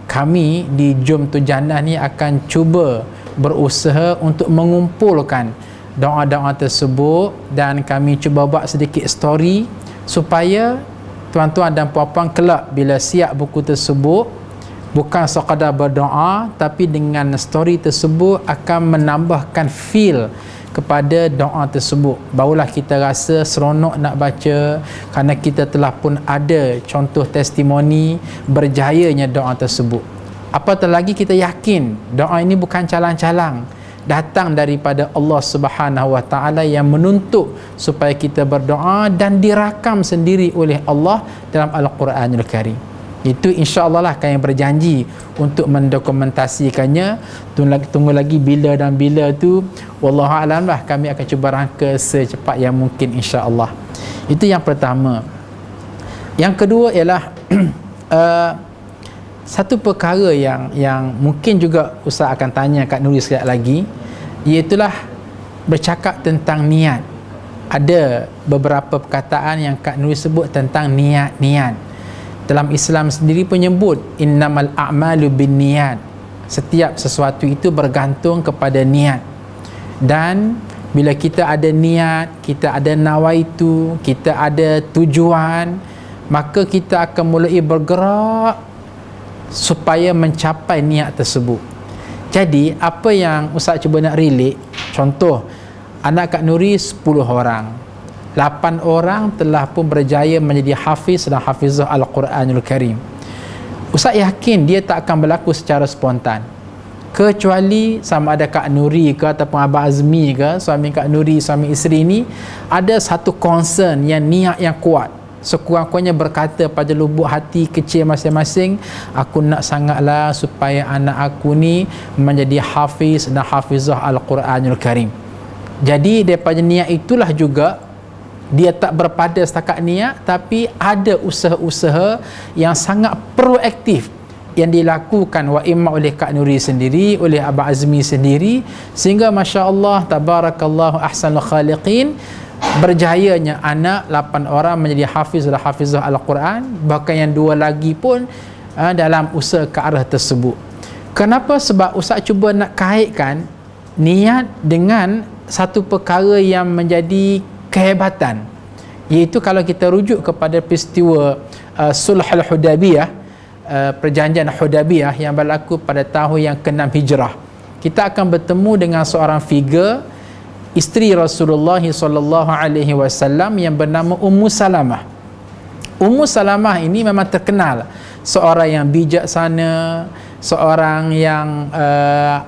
kami di Jom Tu Jannah ni akan cuba berusaha untuk mengumpulkan doa-doa tersebut dan kami cuba buat sedikit story supaya tuan-tuan dan puan-puan kelak bila siap buku tersebut bukan sekadar berdoa, tapi dengan story tersebut akan menambahkan feel kepada doa tersebut. Barulah kita rasa seronok nak baca, kerana kita telah pun ada contoh testimoni berjayanya doa tersebut. Apatah lagi kita yakin doa ini bukan calang-calang, datang daripada Allah Subhanahu Wa Taala yang menuntut supaya kita berdoa dan dirakam sendiri oleh Allah dalam Al-Quranul Karim. Itu insya-Allah lah kami berjanji untuk mendokumentasikannya. Tunggu lagi bila dan bila tu, wallahu alam lah, kami akan cuba rangka secepat yang mungkin insya-Allah. Itu yang pertama. Yang kedua ialah satu perkara yang mungkin juga Ustaz akan tanya Kak Nuri sekali lagi, iaitulah bercakap tentang niat. Ada beberapa perkataan yang Kak Nuri sebut tentang niat. Dalam Islam sendiri penyebut innamal a'malu binniyat. Setiap sesuatu itu bergantung kepada niat. Dan bila kita ada niat, kita ada nawaitu, kita ada tujuan, maka kita akan mulai bergerak supaya mencapai niat tersebut. Jadi apa yang Ustaz cuba nak relate, contoh anak Kak Nuri 10 orang, 8 orang telah pun berjaya menjadi hafiz dan hafizah Al-Quranul Karim. Ustaz yakin dia tak akan berlaku secara spontan, kecuali sama ada Kak Nuri ke ataupun Abang Azmi ke, suami Kak Nuri, suami isteri ni ada satu concern yang niat yang kuat, sekurang-kurangnya berkata pada lubuk hati kecil masing-masing, aku nak sangatlah supaya anak aku ni menjadi hafiz dan hafizah Al-Quranul Karim. Jadi daripada niat itulah juga dia tak berpada setakat niat, tapi ada usaha-usaha yang sangat proaktif yang dilakukan wa imma oleh Kak Nuri sendiri, oleh Abang Azmi sendiri, sehingga masya-Allah tabarakallahu ahsanul khaliqin, berjayanya anak 8 orang menjadi hafiz dan hafizah Al-Quran, bahkan yang 2 lagi pun dalam usaha ke arah tersebut. Kenapa? Sebab Ustaz cuba nak kaitkan niat dengan satu perkara yang menjadi kehebatan, iaitu kalau kita rujuk kepada peristiwa Sulhul Hudaybiyah, perjanjian Hudaybiyah yang berlaku pada tahun yang ke-6 Hijrah, kita akan bertemu dengan seorang figure isteri Rasulullah sallallahu alaihi wasallam yang bernama Ummu Salamah. Ummu Salamah ini memang terkenal seorang yang bijaksana, seorang yang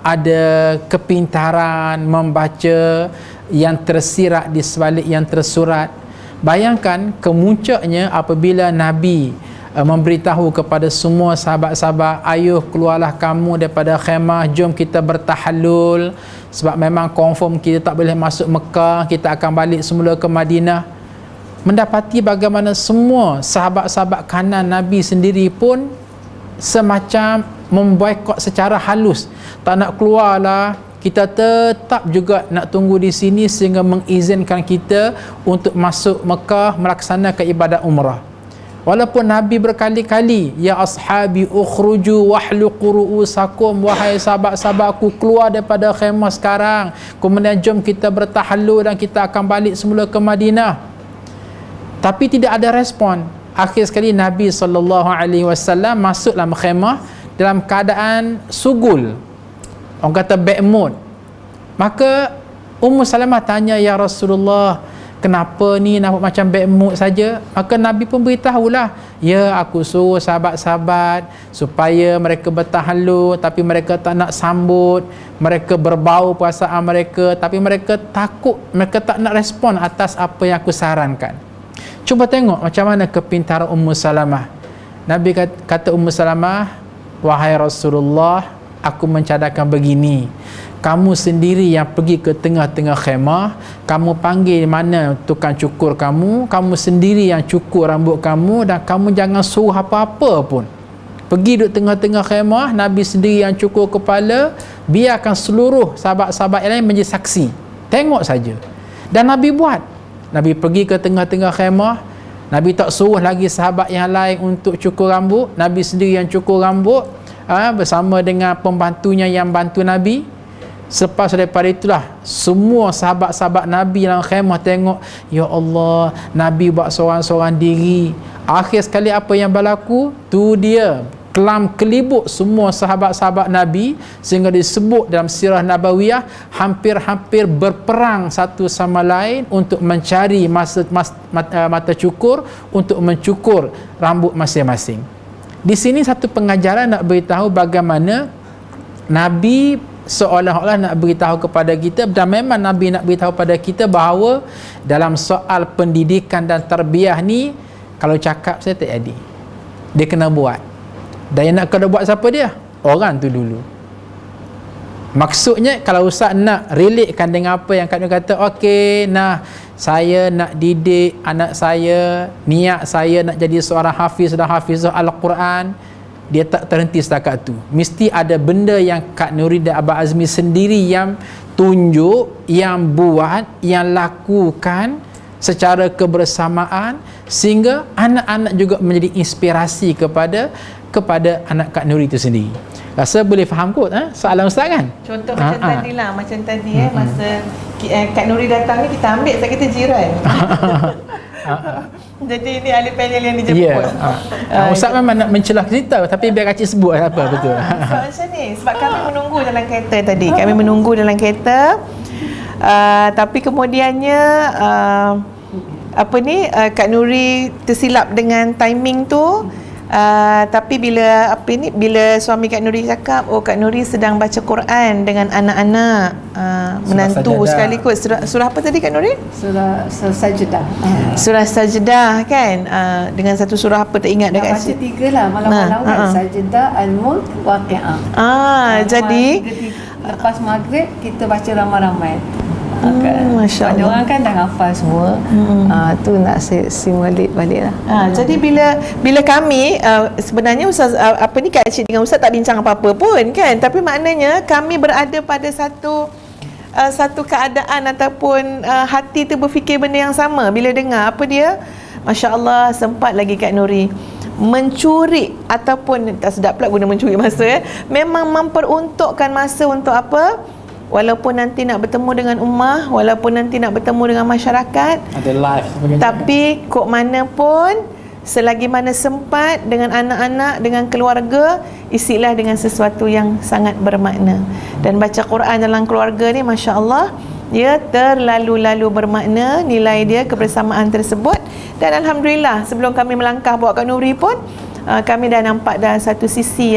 ada kepintaran membaca, yang tersirat di sebalik yang tersurat. Bayangkan kemuncaknya apabila Nabi memberitahu kepada semua sahabat-sahabat, ayuh keluarlah kamu daripada khemah, jom kita bertahallul, sebab memang confirm kita tak boleh masuk Mekah, kita akan balik semula ke Madinah. Mendapati bagaimana semua sahabat-sahabat kanan Nabi sendiri pun semacam memboikot secara halus, tak nak keluarlah, kita tetap juga nak tunggu di sini sehingga mengizinkan kita untuk masuk Mekah melaksanakan ibadat umrah. Walaupun Nabi berkali-kali, ya ashabi ukhruju wahluqu ru'usakum, wahai sahabat-sahabatku, keluar daripada khemah sekarang, kemudian jom kita bertahallul dan kita akan balik semula ke Madinah. Tapi tidak ada respon. Akhir sekali Nabi SAW masuk dalam khemah dalam keadaan sugul, orang kata bad mood. Maka Ummu Salamah tanya, ya Rasulullah, kenapa ni nampak macam bad mood saja? Maka Nabi pun beritahulah, ya aku suruh sahabat-sahabat supaya mereka bertahallul, tapi mereka tak nak sambut, mereka berbau perasaan mereka, tapi mereka takut, mereka tak nak respon atas apa yang aku sarankan. Cuba tengok macam mana kepintaran Ummu Salamah. Nabi kata Ummu Salamah, wahai Rasulullah, aku mencadangkan begini, kamu sendiri yang pergi ke tengah-tengah khemah, kamu panggil mana tukang cukur kamu, kamu sendiri yang cukur rambut kamu, dan kamu jangan suruh apa-apa pun. Pergi duduk tengah-tengah khemah, Nabi sendiri yang cukur kepala, biarkan seluruh sahabat-sahabat yang lain menjadi saksi, tengok saja. Dan Nabi buat. Nabi pergi ke tengah-tengah khemah, Nabi tak suruh lagi sahabat yang lain untuk cukur rambut, Nabi sendiri yang cukur rambut bersama dengan pembantunya yang bantu Nabi. Selepas daripada itulah semua sahabat-sahabat Nabi dalam khemah tengok, ya Allah, Nabi buat seorang-seorang diri. Akhir sekali apa yang berlaku? Tu dia kelam kelibuk semua sahabat-sahabat Nabi, sehingga disebut dalam sirah Nabawiyah hampir-hampir berperang satu sama lain untuk mencari mata cukur untuk mencukur rambut masing-masing. Di sini satu pengajaran nak beritahu bagaimana Nabi seolah-olah nak beritahu kepada kita, dan memang Nabi nak beritahu kepada kita bahawa dalam soal pendidikan dan tarbiyah ni, kalau cakap saya tak jadi, dia kena buat. Dan yang nak kena buat siapa dia? Orang tu dulu. Maksudnya kalau ustaz nak relatekan dengan apa yang Kak Nur kata, okey, nah saya nak didik anak saya, niat saya nak jadi seorang hafiz dan hafizah Al-Quran, dia tak terhenti setakat tu. Mesti ada benda yang Kak Nuri dan Abang Azmi sendiri yang tunjuk, yang buat, yang lakukan secara kebersamaan, sehingga anak-anak juga menjadi inspirasi kepada anak Kak Nuri itu sendiri. Rasa boleh faham kot soalan ustaz kan? Contoh macam tadi lah, macam tadi masa Kak Nuri datang ni, kita ambil tak kita jiran. Jadi ini ahli panel yang dijemput. Ustaz memang nak mencelah cerita, tapi biar kacik sebut apa betul. Sebab macam ni, sebab kami menunggu dalam kereta tadi. Kami menunggu dalam kereta. Tapi kemudiannya Kak Nuri tersilap dengan timing tu. Tapi bila suami Kak Nuri cakap, oh Kak Nuri sedang baca Quran dengan anak-anak menantu sekaligus. Surah apa tadi Kak Nuri? Surah Sajdah. Surah Sajdah kan, dengan satu surah apa tak ingat dekat baca 3 lah malam-malam kan. Sajdah, Al-Mulk, Waqi'ah. Jadi lepas maghrib kita baca ramai-ramai. Masya Allah. Orang kan dah hafal semua. Tu nak simulate balik lah. Jadi bila kami sebenarnya Ustaz Kak Cik dengan Ustaz tak bincang apa-apa pun kan, tapi maknanya kami berada pada satu keadaan ataupun hati tu berfikir benda yang sama bila dengar apa dia. Masya Allah, sempat lagi Kak Nuri mencuri, ataupun tak sedap pula guna mencuri masa, memang memperuntukkan masa untuk apa? Walaupun nanti nak bertemu dengan ummah, walaupun nanti nak bertemu dengan masyarakat, ada live, tapi kok mana pun, selagi mana sempat dengan anak-anak, dengan keluarga, isilah dengan sesuatu yang sangat bermakna. Dan baca Quran dalam keluarga ni, Masya Allah, dia terlalu-lalu bermakna nilai dia, kebersamaan tersebut. Dan Alhamdulillah, sebelum kami melangkah bawa Kak Nuri pun, kami dah nampak dah satu sisi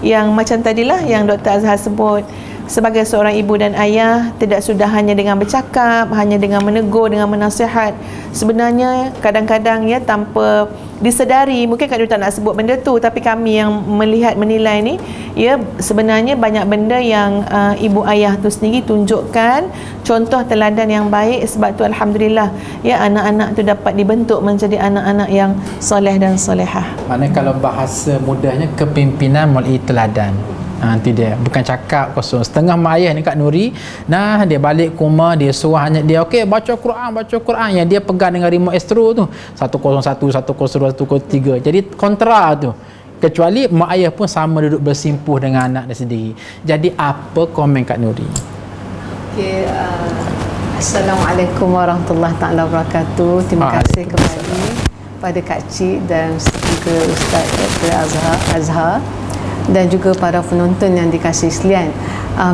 yang macam tadilah yang Dr. Azhar sebut, sebagai seorang ibu dan ayah, tidak sudah hanya dengan bercakap, hanya dengan menegur, dengan menasihat. Sebenarnya kadang-kadang ya, tanpa disedari, mungkin Kak Nuri tak nak sebut benda tu, tapi kami yang melihat, menilai ni, ya, sebenarnya banyak benda yang ibu ayah tu sendiri tunjukkan contoh teladan yang baik. Sebab tu alhamdulillah ya, anak-anak tu dapat dibentuk menjadi anak-anak yang soleh dan solehah. Maknanya kalau bahasa mudahnya, kepimpinan melalui teladan. Nanti dia bukan cakap kosong. Setengah mak ayah ni Kak Nuri, nah dia balik ke rumah, dia suruh anak dia, okey baca Quran, yang dia pegang dengan remote Astro tu 101, 102, 103. Jadi kontra tu. Kecuali mak ayah pun sama duduk bersimpuh dengan anak dia sendiri. Jadi apa komen Kak Nuri? Okey, Assalamualaikum warahmatullahi taala wabarakatuh. Terima kasih kembali pada Kak Cik dan juga Ustaz Dr. Azhar dan juga para penonton yang dikasihi sekalian.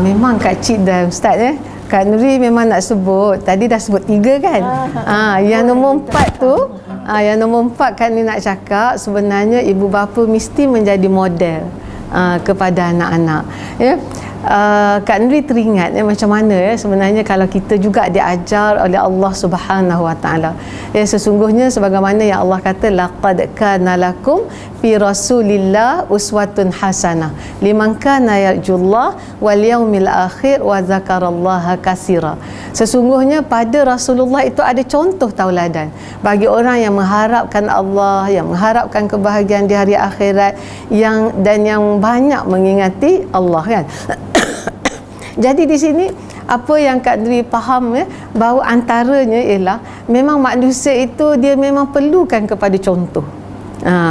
Memang Kak Cik dan Ustaz Kak Nuri memang nak sebut, tadi dah sebut 3 kan. Yang nombor 4 tu, yang nombor 4 Kak Nuri nak cakap, sebenarnya ibu bapa mesti menjadi model kepada anak-anak, ya. Kak Nuri teringat macam mana sebenarnya kalau kita juga diajar oleh Allah Subhanahu Wa Taala. Sesungguhnya sebagaimana yang Allah kata, laqad kana lakum fi Rasulillah uswatun hasanah liman kana yarjullah wal yaumil akhir wa dzakarallaha katsira. Sesungguhnya pada Rasulullah itu ada contoh tauladan bagi orang yang mengharapkan Allah, yang mengharapkan kebahagiaan di hari akhirat, yang banyak mengingati Allah, kan. Jadi di sini apa yang Kak Nuri faham, bahawa antaranya ialah memang manusia itu dia memang perlukan kepada contoh.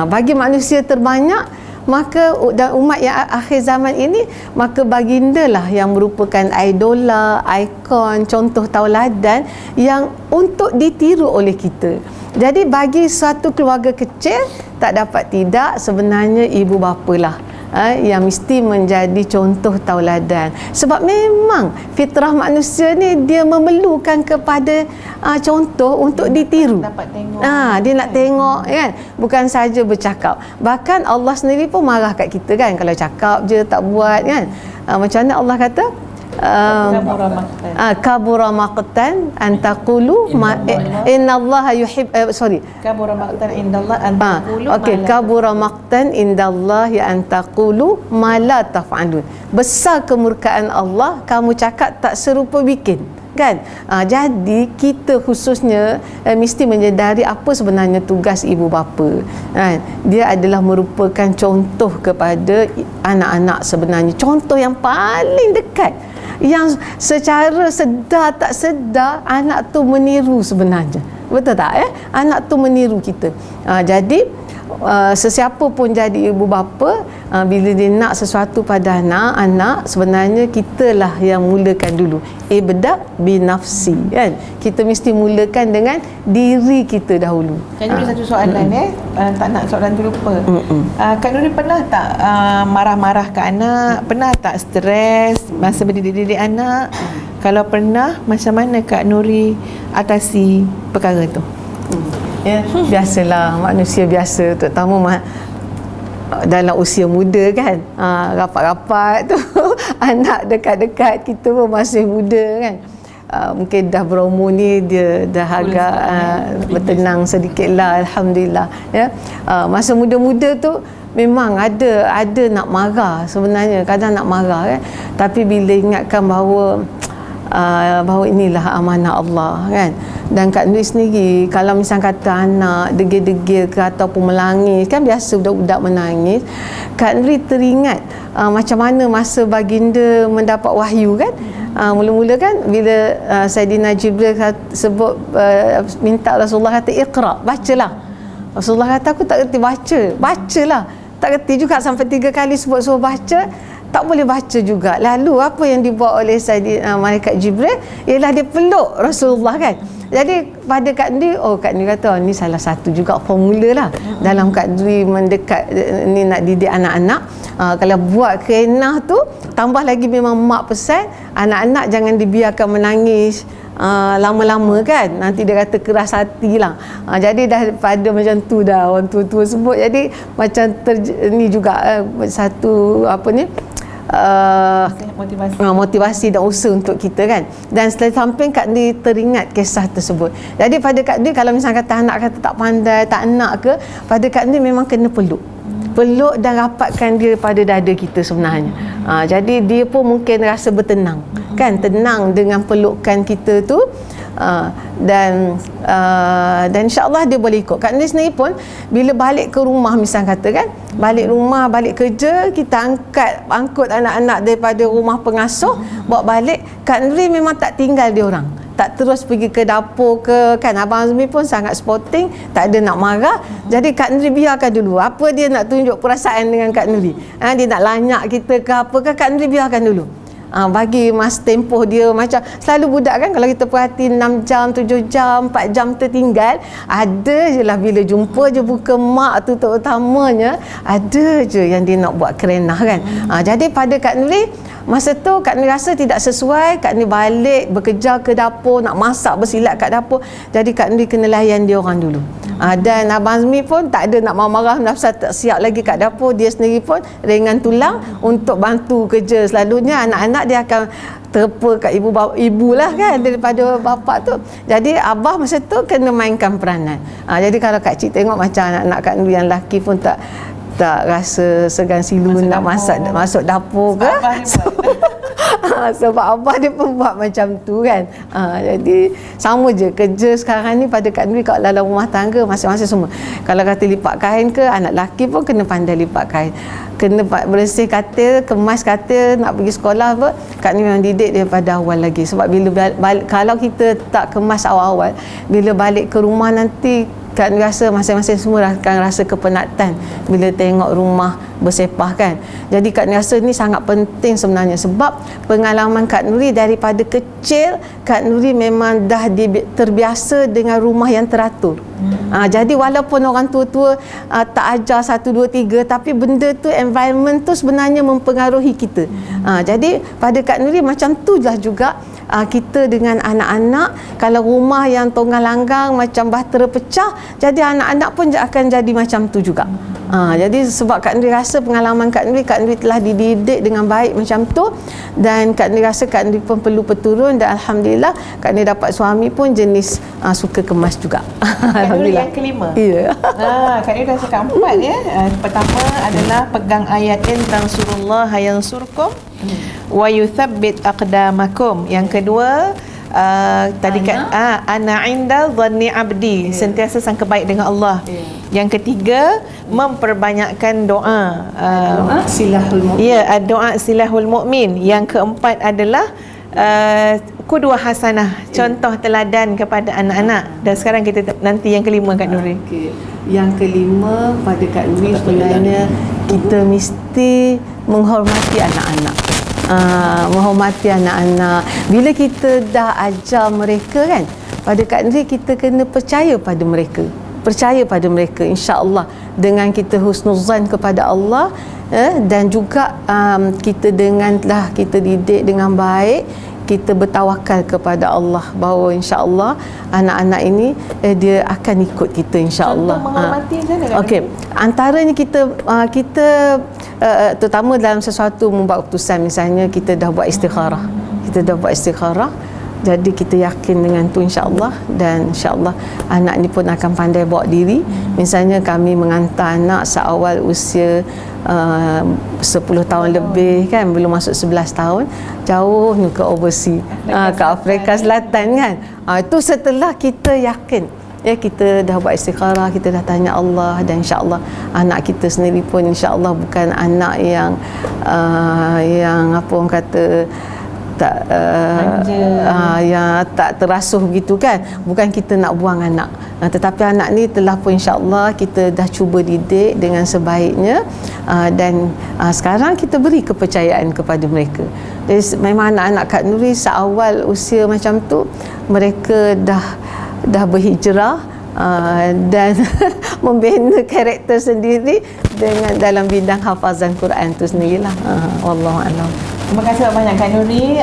Bagi manusia terbanyak, maka dan umat yang akhir zaman ini, maka baginda lah yang merupakan idola, ikon, contoh tauladan yang untuk ditiru oleh kita. Jadi bagi suatu keluarga kecil, tak dapat tidak sebenarnya ibu bapa lah yang mesti menjadi contoh tauladan. Sebab memang fitrah manusia ni dia memerlukan kepada contoh untuk ditiru. Dapat tengok. Dia nak tengok, kan. Bukan saja bercakap. Bahkan Allah sendiri pun marah kat kita, kan, kalau cakap je tak buat, kan. Macam mana Allah kata? Kabura maqtan an taqulu innallaha yuhib kabura maqtan indallah an taqulu kabura maqtan indallahi an taqulu ma la taf'alun. Besar kemurkaan Allah kamu cakap tak serupa bikin, kan. Jadi kita khususnya mesti menyedari apa sebenarnya tugas ibu bapa, kan. Dia adalah merupakan contoh kepada anak-anak sebenarnya, contoh yang paling dekat, yang secara sedar tak sedar anak tu meniru sebenarnya. Betul tak, anak tu meniru kita. Jadi sesiapa pun jadi ibu bapa, bila dia nak sesuatu pada anak-anak, sebenarnya kitalah yang mulakan dulu. Ibda binafsi, kan. Kita mesti mulakan dengan diri kita dahulu. Kak Nuri satu soalan, tak nak soalan tu lupa. Kak Nuri pernah tak marah-marah ke anak? Pernah tak stres masa mendidik anak? Kalau pernah, macam mana Kak Nuri atasi perkara tu? Biasalah, manusia biasa, terutama dalam usia muda, kan. Rapat-rapat tu anak dekat-dekat kita pun masih muda, kan. Mungkin dah berumur ni dia dah agak bertenang sedikit lah, alhamdulillah, ya. Masa muda-muda tu memang ada nak marah sebenarnya, kadang nak marah, kan. Tapi bila ingatkan bahawa inilah amanah Allah, kan. Dan Kak Nuri sendiri, kalau misal kata anak degil-degil ke ataupun menangis, kan biasa budak-budak menangis, Kak Nuri teringat macam mana masa baginda mendapat wahyu, kan. Mula-mula kan bila Saidina Jibril sebut, minta Rasulullah kata iqra, bacalah. Rasulullah kata aku tak kerti bacalah. Tak kerti juga sampai 3 kali sebut suruh baca, tak boleh baca juga. Lalu apa yang dibuat oleh malaikat Jibril ialah dia peluk Rasulullah, kan. Jadi pada Kak Nuri, Kak Nuri kata ni salah satu juga formula lah dalam Kak Nuri mendekat ni nak didik anak-anak. Kalau buat kerenah tu, tambah lagi memang mak pesan anak-anak jangan dibiarkan menangis lama-lama, kan. Nanti dia kata keras hati lah. Jadi dah pada macam tu dah orang tua-tua sebut. Jadi macam ni juga satu motivasi dan usaha untuk kita kan. Dan setelah samping Kak Nuri teringat kisah tersebut. Jadi pada Kak Nuri, kalau misalnya kata anak kata tak pandai, tak nak ke, pada Kak Nuri memang kena peluk dan rapatkan dia pada dada kita sebenarnya. Jadi dia pun mungkin rasa bertenang kan, tenang dengan pelukan kita tu. Dan insya-Allah dia boleh ikut. Kak Nuri sendiri pun bila balik ke rumah, misalnya kata kan, balik rumah, balik kerja, kita angkut anak-anak daripada rumah pengasuh bawa balik, Kak Nuri memang tak tinggal dia orang, tak terus pergi ke dapur ke kan. Abang Azmi pun sangat sporting, tak ada nak marah. Jadi Kak Nuri biarkan dulu. Apa dia nak tunjuk perasaan dengan Kak Nuri, dia nak lanyak kita ke apa ke, Kak Nuri biarkan dulu. Bagi masa tempoh dia macam selalu budak kan, kalau kita perhati 6 jam, 7 jam, 4 jam tertinggal, ada je lah bila jumpa je buka mak tu terutamanya, ada je yang dia nak buat kerenah kan. Jadi pada Kak Nuri, masa tu Kak Nuri rasa tidak sesuai, Kak Nuri balik bekerja ke dapur, nak masak bersilat kat dapur. Jadi Kak Nuri kena layan dia orang dulu. Dan Abang Azmi pun tak ada nak marah-marah, nafsu tak siap lagi kat dapur. Dia sendiri pun ringan tulang untuk bantu kerja. Selalunya anak-anak dia akan terpa kat ibu lah kan, daripada bapa tu. Jadi abah masa tu kena mainkan peranan. Jadi kalau Kak Cik tengok macam anak-anak Kak Nuri yang lelaki pun tak rasa segan silu nak masuk dapur ke. Sebab abah dia pun buat macam tu kan. Jadi sama je kerja sekarang ni pada Kak Nuri kat dalam rumah tangga masing-masing semua. Kalau kata lipat kain ke, anak lelaki pun kena pandai lipat kain, kena bersih katil, kemas katil, nak pergi sekolah apa, Kak Nuri memang didik daripada awal lagi. Sebab bila kalau kita tak kemas awal-awal, bila balik ke rumah nanti Kak Nuri rasa masing-masing semua akan rasa kepenatan bila tengok rumah bersepah kan. Jadi Kak Nuri rasa ni sangat penting sebenarnya, sebab pengalaman Kak Nuri daripada kecil, Kak Nuri memang dah terbiasa dengan rumah yang teratur. Jadi walaupun orang tua-tua tak ajar 1, 2, 3, tapi benda tu, environment tu sebenarnya mempengaruhi kita. Jadi pada Kak Nuri macam tu lah juga kita dengan anak-anak. Kalau rumah yang tonggang langgang macam bahtera pecah, jadi anak-anak pun akan jadi macam tu juga. Jadi sebab Kak Nuri rasa pengalaman Kak Nuri telah dididik dengan baik macam tu, dan Kak Nuri rasa Kak Nuri pun perlu perturun, dan Alhamdulillah Kak Nuri dapat suami pun jenis suka kemas juga. Kak Nuri yang kelima. Ya. Kak Nuri dah cakap 4 ya. Pertama adalah pegang ayat in tansurullah yansurkum wa yuthabbit aqdamakum. Yang kedua tadi kan ana inda dhanni abdi, sentiasa sangka baik dengan Allah. Yang ketiga, memperbanyakkan doa. Doa silahul mu'min. Ya, doa silahul mu'min. Yang keempat adalah qudwah hasanah, contoh teladan kepada anak-anak. Dan sekarang kita nanti yang kelima Kak Nuri. Yang kelima pada Kak Nuri sebenarnya kita mesti menghormati anak-anak. Menghormati anak-anak. Bila kita dah ajar mereka kan, pada Kak Nuri kita kena percaya pada mereka. Percaya pada mereka, insya-Allah dengan kita husnuzan kepada Allah, dan juga kita telah kita didik dengan baik, kita bertawakal kepada Allah bahawa insya-Allah anak-anak ini dia akan ikut kita insya-Allah. Menghormati macam mana? Okey, antaranya kita terutama dalam sesuatu membuat keputusan, misalnya kita dah buat istikharah. Jadi kita yakin dengan tu insya-Allah, dan insya-Allah anak ni pun akan pandai bawa diri. Misalnya kami mengantar anak seawal usia 10 tahun lebih kan, belum masuk 11 tahun, jauh ke overseas, ke Afrika Selatan kan. Itu setelah kita yakin, kita dah buat istikharah, kita dah tanya Allah, dan insya-Allah anak kita sendiri pun insya-Allah bukan anak yang apa orang kata yang tak terasuh begitu kan. Bukan kita nak buang anak, tetapi anak ni telah pun insya-Allah kita dah cuba didik dengan sebaiknya, dan sekarang kita beri kepercayaan kepada mereka. Jadi memang anak-anak Kak Nuri seawal usia macam tu mereka dah berhijrah, dan membina karakter sendiri dengan dalam bidang hafazan Quran tu sendirilah. Wallahu a'lam. Terima kasih banyak Kak Nuri.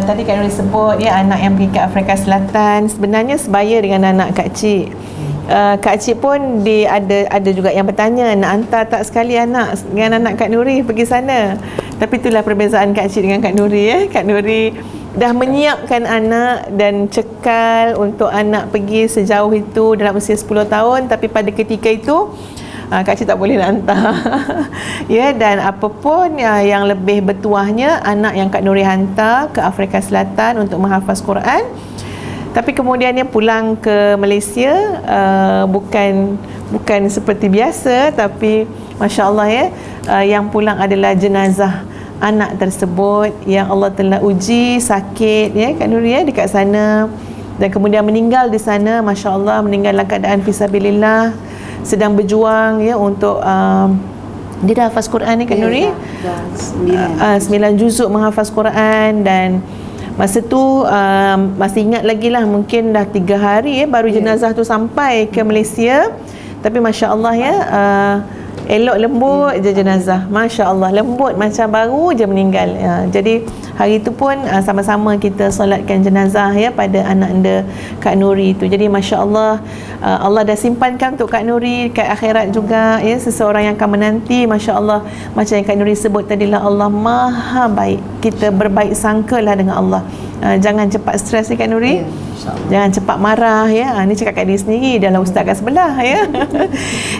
Tadi Kak Nuri sebut anak yang pergi ke Afrika Selatan sebenarnya sebaya dengan anak Kak Cik. Kak Cik pun ada juga yang bertanya, nak hantar tak sekali anak dengan anak Kak Nuri pergi sana. Tapi itulah perbezaan Kak Cik dengan Kak Nuri. Kak Nuri dah menyiapkan anak dan cekal untuk anak pergi sejauh itu dalam usia 10 tahun, tapi pada ketika itu Kak Cik tak boleh nak hantar. Dan apapun yang lebih bertuahnya, anak yang Kak Nuri hantar ke Afrika Selatan untuk menghafaz Quran, tapi kemudiannya pulang ke Malaysia, bukan seperti biasa, tapi Masya Allah yang pulang adalah jenazah anak tersebut yang Allah telah uji sakit Kak Nuri dekat sana, dan kemudian meninggal di sana. Masya Allah, meninggal dalam keadaan fisabilillah, sedang berjuang untuk dia dah hafaz Quran Kak Nuri, 9 juzuk menghafaz Quran. Dan masa tu masih ingat lagi lah, mungkin dah 3 hari baru jenazah tu sampai ke Malaysia. Tapi Masya Allah elok lembut je jenazah, Masya Allah, lembut macam baru je meninggal. Jadi hari itu pun sama-sama kita solatkan jenazah pada anak anda Kak Nuri itu. Jadi Masya Allah, Allah dah simpankan untuk Kak Nuri kat akhirat juga seseorang yang akan menanti. Masya Allah, macam yang Kak Nuri sebut tadilah, Allah maha baik. Kita berbaik sangkalah dengan Allah. Jangan cepat stres Kak Nuri, jangan cepat marah ni cakap kat diri sendiri, dah lah ustaz kat sebelah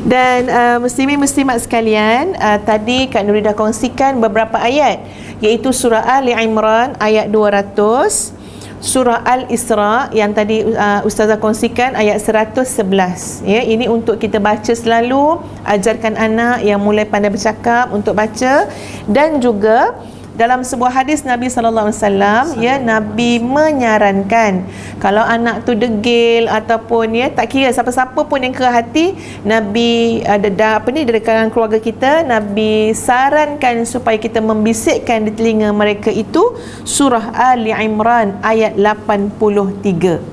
Dan muslimin-muslimat sekalian, tadi Kak Nuri dah kongsikan beberapa ayat, iaitu surah Ali Imran ayat 200, surah Al-Isra yang tadi ustazah kongsikan ayat 111. Ini untuk kita baca selalu, ajarkan anak yang mulai pandai bercakap untuk baca. Dan juga dalam sebuah hadis Nabi sallallahu alaihi wasallam, Nabi menyarankan kalau anak tu degil ataupun tak kira siapa-siapa pun yang keras hati, Nabi dari kalangan keluarga kita, Nabi sarankan supaya kita membisikkan di telinga mereka itu surah Ali Imran ayat 83.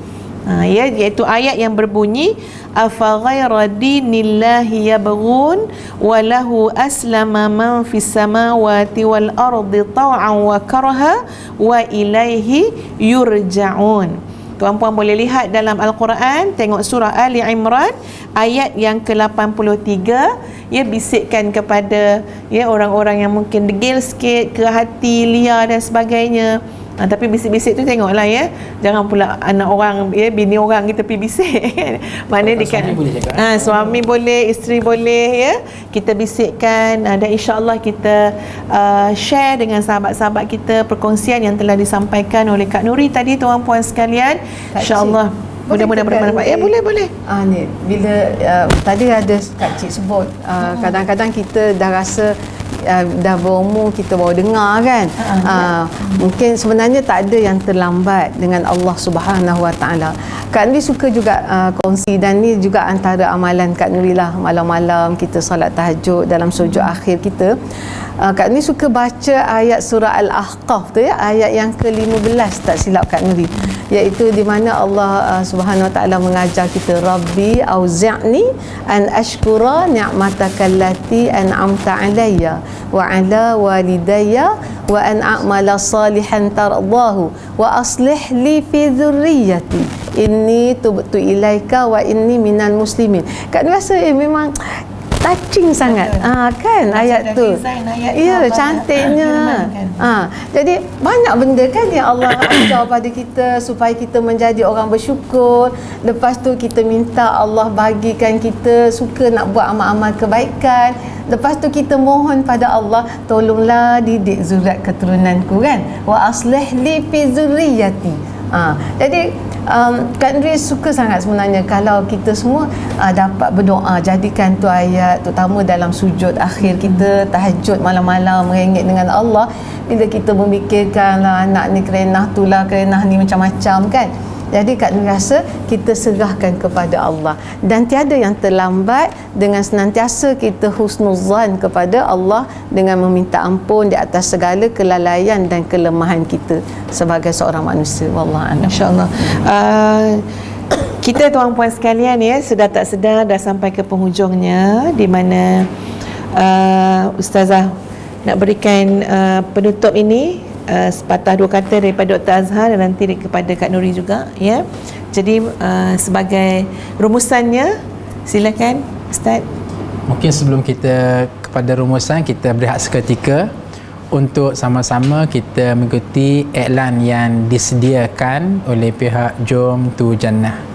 Iaitu ayat yang berbunyi, afa ghaira dinillahi yabghun wa lahu aslama man fis samawati wal ardi taw'an wa karha wa ilaihi yurja'un. Tuan-puan boleh lihat dalam Al-Quran, tengok surah Ali Imran ayat yang ke-83. Bisikkan kepada orang-orang yang mungkin degil sikit, ke hati, liar dan sebagainya. Tapi bisik-bisik tu tengoklah jangan pula anak orang bini orang kita pergi bisik. Maknanya dekat suami boleh, isteri boleh kita bisikkan, dan insya-Allah kita share dengan sahabat-sahabat kita perkongsian yang telah disampaikan oleh Kak Nuri tadi, tuan-puan sekalian. Insya-Allah mudah-mudahan bermanfaat. Boleh. Ni bila tadi ada Kak Cik sebut kadang-kadang kita dah rasa dah berumur, kita baru dengar kan. Mungkin sebenarnya tak ada yang terlambat dengan Allah Subhanahu Wa Taala. Kak Nuri suka juga kongsi, dan ni juga antara amalan Kak Nuri lah, malam-malam kita solat tahajud dalam sujud akhir kita. Kak Nuri suka baca ayat surah Al-Ahqaf tu ayat yang ke-15 tak silap Kak Nuri, iaitu di mana Allah Subhanahu Wa Taala mengajar kita, Rabbi auzi'ni an ashkura ni'mataka allati an'amta alayya wa ala walidayya wa an a'mala salihan tardahu wa aslih li fi dhurriyyati inni tubtu ilaika wa inni minal muslimin. Kak rasa memang touching sangat kan ayat tu. Cantiknya. Jadi banyak benda kan yang Allah ajar pada kita supaya kita menjadi orang bersyukur. Lepas tu kita minta Allah bagikan kita suka nak buat amal-amal kebaikan. Lepas tu kita mohon pada Allah, tolonglah didik zuriat keturunanku kan. Wa aslih li fi zurriyyati. Jadi Kak Nuri suka sangat sebenarnya kalau kita semua dapat berdoa, jadikan tu ayat terutama dalam sujud akhir kita, tahajud malam-malam merengek dengan Allah. Bila kita memikirkan anak ni kerenah tu lah, kerenah ni macam-macam kan. Jadi Kak Nuri rasa kita serahkan kepada Allah, dan tiada yang terlambat dengan senantiasa kita husnuzan kepada Allah dengan meminta ampun di atas segala kelalaian dan kelemahan kita sebagai seorang manusia. Wallahualam. Insya-Allah. Kita tuan-puan sekalian sudah tak sedar dah sampai ke penghujungnya, di mana ustazah nak berikan penutup ini sepatah dua kata daripada Dr. Azhar dan nanti kepada Kak Nuri juga, ya. Jadi sebagai rumusannya, silakan Ustaz. Mungkin sebelum kita kepada rumusan, kita berehat seketika untuk sama-sama kita mengikuti iklan yang disediakan oleh pihak Jom Tu Jannah.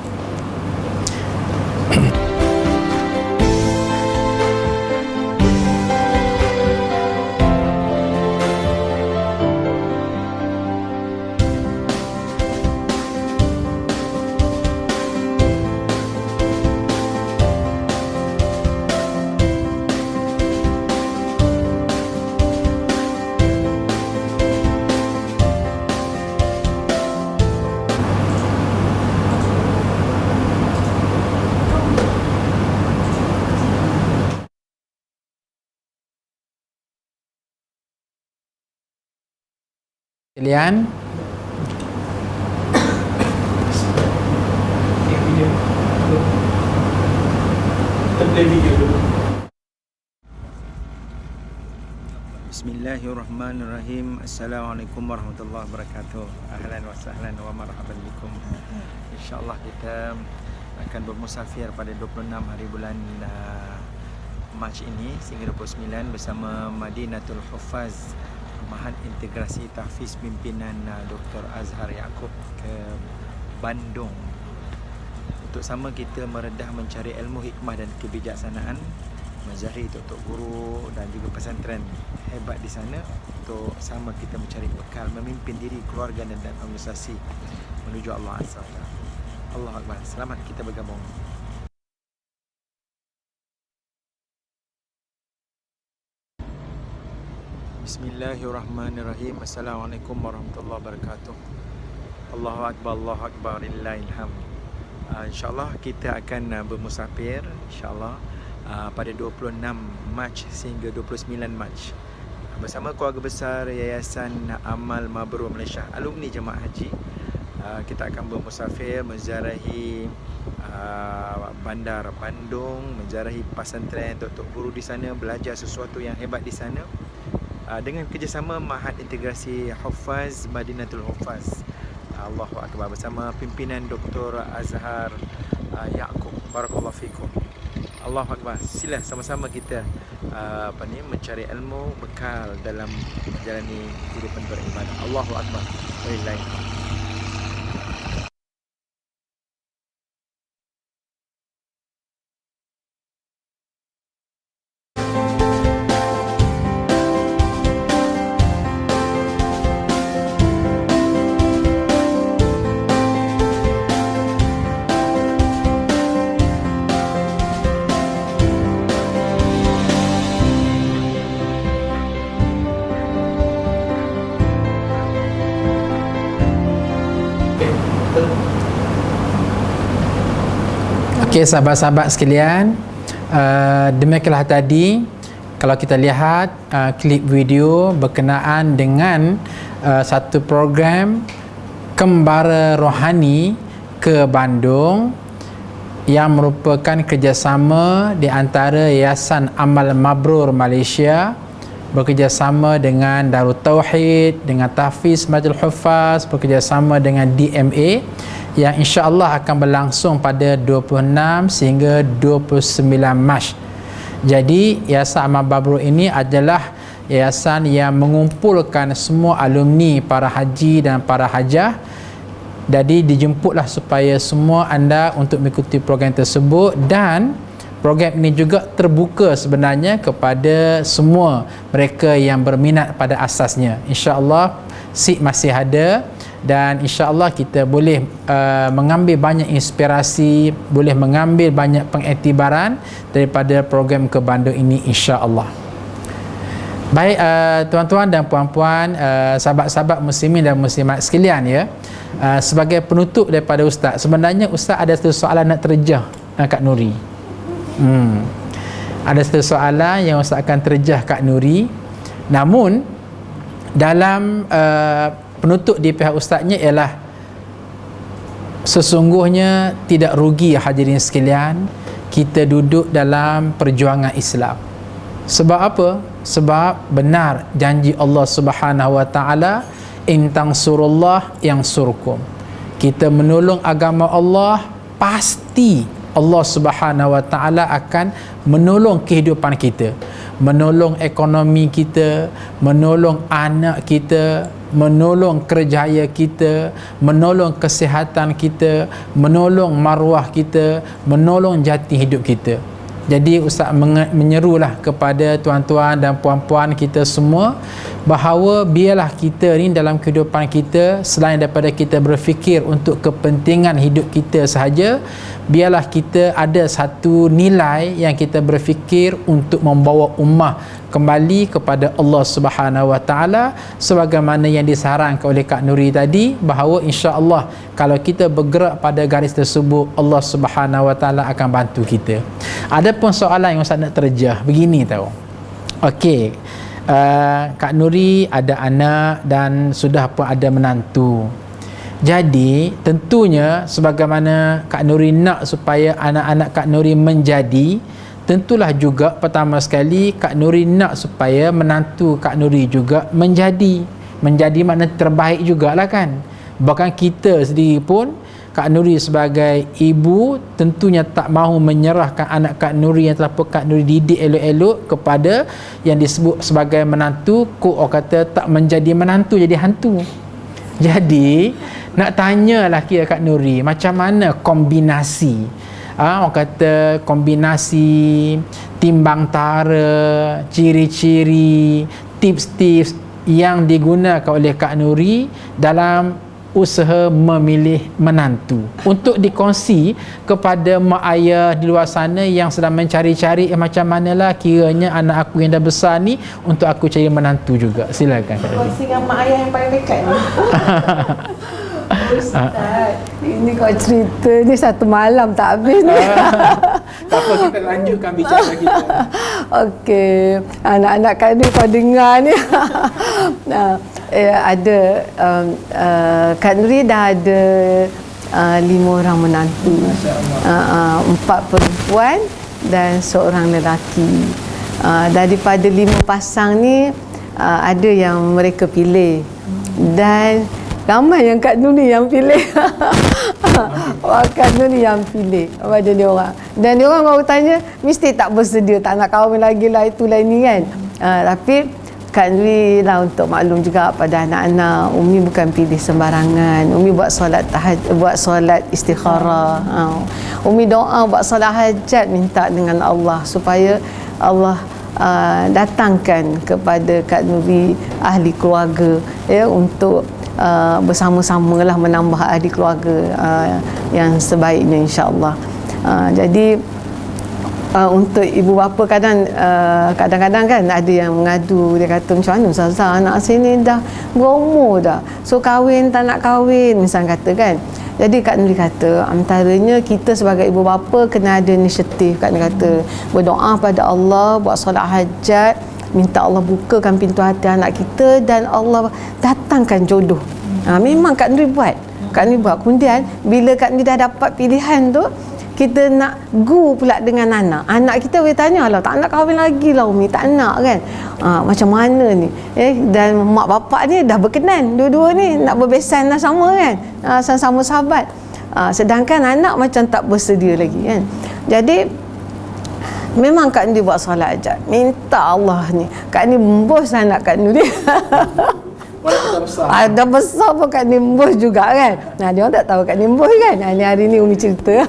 Sekalian, Bismillahirrahmanirrahim. Assalamualaikum warahmatullahi wabarakatuh. Ahlan wa sahlan wa marhaban bikum. InsyaAllah kita akan bermusafir pada 26 hari bulan Mac ini sehingga 29 bersama Madinatul Huffaz, Mahat Integrasi Tahfiz pimpinan Dr. Azhar Yaakob ke Bandung untuk sama kita meredah mencari ilmu, hikmah dan kebijaksanaan, menjari tok-tok guru dan juga pesantren hebat di sana untuk sama kita mencari bekal memimpin diri, keluarga dan organisasi menuju Allah Azza wa Jalla. Allahu Akbar. Selamat kita bergabung. Bismillahirrahmanirrahim. Assalamualaikum warahmatullahi wabarakatuh. Allahu Akbar, Allahu Akbar, lillahil hamd. InsyaAllah kita akan bermusafir InsyaAllah pada 26 Mac sehingga 29 Mac bersama keluarga besar Yayasan Amal Mabrur Malaysia, alumni jemaah haji. Kita akan bermusafir menziarahi bandar Bandung, menziarahi pesantren, tok-tok guru di sana, belajar sesuatu yang hebat di sana dengan kerjasama Mahat Integrasi Huffaz Madinatul Huffaz. Allahu Akbar, bersama pimpinan Dr. Azhar Yaakob. Barakallahu fikum. Allahu Akbar. Sila sama-sama kita mencari ilmu, bekal dalam menjalani kehidupan beribadah. Allahu Akbar. Walillahi. Okey, sahabat-sahabat sekalian, demikianlah tadi kalau kita lihat klip video berkenaan dengan satu program Kembara Rohani ke Bandung yang merupakan kerjasama di antara Yayasan Amal Mabrur Malaysia bekerjasama dengan Darut Tauhid, dengan Tahfiz Madinatul Huffaz, bekerjasama dengan DMA yang insya-Allah akan berlangsung pada 26 sehingga 29 Mac. Jadi Yayasan Amal Mabrur ini adalah yayasan yang mengumpulkan semua alumni para haji dan para hajah. Jadi dijemputlah supaya semua anda untuk mengikuti program tersebut, dan program ini juga terbuka sebenarnya kepada semua mereka yang berminat pada asasnya. Insya-Allah seat masih ada dan insya-Allah kita boleh mengambil banyak inspirasi, boleh mengambil banyak pengiktibaran daripada program ke Bandung ini insya-Allah. Baik tuan-tuan dan puan-puan, sahabat-sahabat muslimin dan muslimat sekalian, ya. Sebagai penutup daripada ustaz, sebenarnya ustaz ada satu soalan nak terjah Kak Nuri. Ada satu soalan yang ustaz akan terjah Kak Nuri. Namun dalam penutup di pihak ustaznya ialah sesungguhnya tidak rugi hadirin sekalian kita duduk dalam perjuangan Islam. Sebab apa? Sebab benar janji Allah Subhanahu Wa Taala In tansurullah yansurkum. Kita menolong agama Allah, pasti Allah Subhanahu Wa Taala akan menolong kehidupan kita, menolong ekonomi kita, menolong anak kita, menolong kerjaya kita, menolong kesihatan kita, menolong maruah kita, menolong jati hidup kita. Jadi Ustaz menyerulah kepada tuan-tuan dan puan-puan kita semua bahawa biarlah kita ni dalam kehidupan kita, selain daripada kita berfikir untuk kepentingan hidup kita sahaja, biarlah kita ada satu nilai yang kita berfikir untuk membawa ummah kembali kepada Allah Subhanahu Wa Taala, sebagaimana yang disarankan oleh Kak Nuri tadi, bahawa insya-Allah kalau kita bergerak pada garis tersebut, Allah Subhanahu Wa Taala akan bantu kita. Adapun soalan yang Ustaz nak terjah begini tahu. Okey, Kak Nuri ada anak dan sudah pun ada menantu. Jadi tentunya sebagaimana Kak Nuri nak supaya anak-anak Kak Nuri menjadi, tentulah juga pertama sekali Kak Nuri nak supaya menantu Kak Nuri juga menjadi makna terbaik jugalah kan. Bahkan kita sendiri pun, Kak Nuri sebagai ibu tentunya tak mahu menyerahkan anak Kak Nuri yang telah pun Kak Nuri didik elok-elok kepada yang disebut sebagai menantu, orang kata tak menjadi menantu, jadi hantu. Jadi nak tanyalah kira Kak Nuri, macam mana kombinasi orang kata kombinasi timbang tara, ciri-ciri, tips-tips yang digunakan oleh Kak Nuri dalam usaha memilih menantu untuk dikongsi kepada mak ayah di luar sana yang sedang mencari-cari macam manalah kiranya anak aku yang dah besar ni untuk aku cari menantu juga. Silakan Kak Nuri. Kongsi dengan mak ayah yang paling dekat ni. Ustaz, ini kau cerita ni satu malam tak habis ni. Tak apa, kita lanjutkan bicara kita. Okey, anak-anak kau ni kau dengar ni. Ada Kak Nuri dah ada 5 orang menantu, 4 perempuan dan seorang lelaki. Daripada 5 pasang ni ada yang mereka pilih dan ramai yang Kak Nuri yang pilih. Kak Nuri yang pilih macam dia orang. Dan dia orang kalau tanya mesti tak bersedia, tak nak kahwin lagi lah, itulah ini kan. Tapi Kak Nuri lah untuk maklum juga pada anak-anak, Umi bukan pilih sembarangan. Umi buat solat istikharah. Umi doa buat solat hajat, minta dengan Allah supaya Allah datangkan kepada Kak Nuri ahli keluarga ya, untuk bersama-samalah menambah ahli keluarga yang sebaiknya insya-Allah. Jadi untuk ibu bapa kadang-kadang kan ada yang mengadu, dia kata macam mana Ustazah, anak sini dah berumur dah, so kahwin tak nak kahwin misalnya kata kan. Jadi Kak Nuri kata antaranya kita sebagai ibu bapa kena ada inisiatif. Kak Nuri kata berdoa pada Allah, buat solat hajat, minta Allah bukakan pintu hati anak kita dan Allah datangkan jodoh. Memang Kak Nuri buat. Kemudian bila Kak Nuri dah dapat pilihan tu, kita nak pula dengan anak kita boleh tanya lah, tak nak kahwin lagi lah Umi, tak nak kan, macam mana ni dan mak bapak ni dah berkenan, dua-dua ni nak berbesan lah sama kan, sama-sama sahabat, sedangkan anak macam tak bersedia lagi kan. Jadi memang Kak Nuri buat solat hajat, minta Allah ni, Kak Nuri embus anak Kak Nuri. Ada besar pun Kak Nimbus juga kan. Dia orang tak tahu Kak Nimbus kan. Hari ni Umi cerita.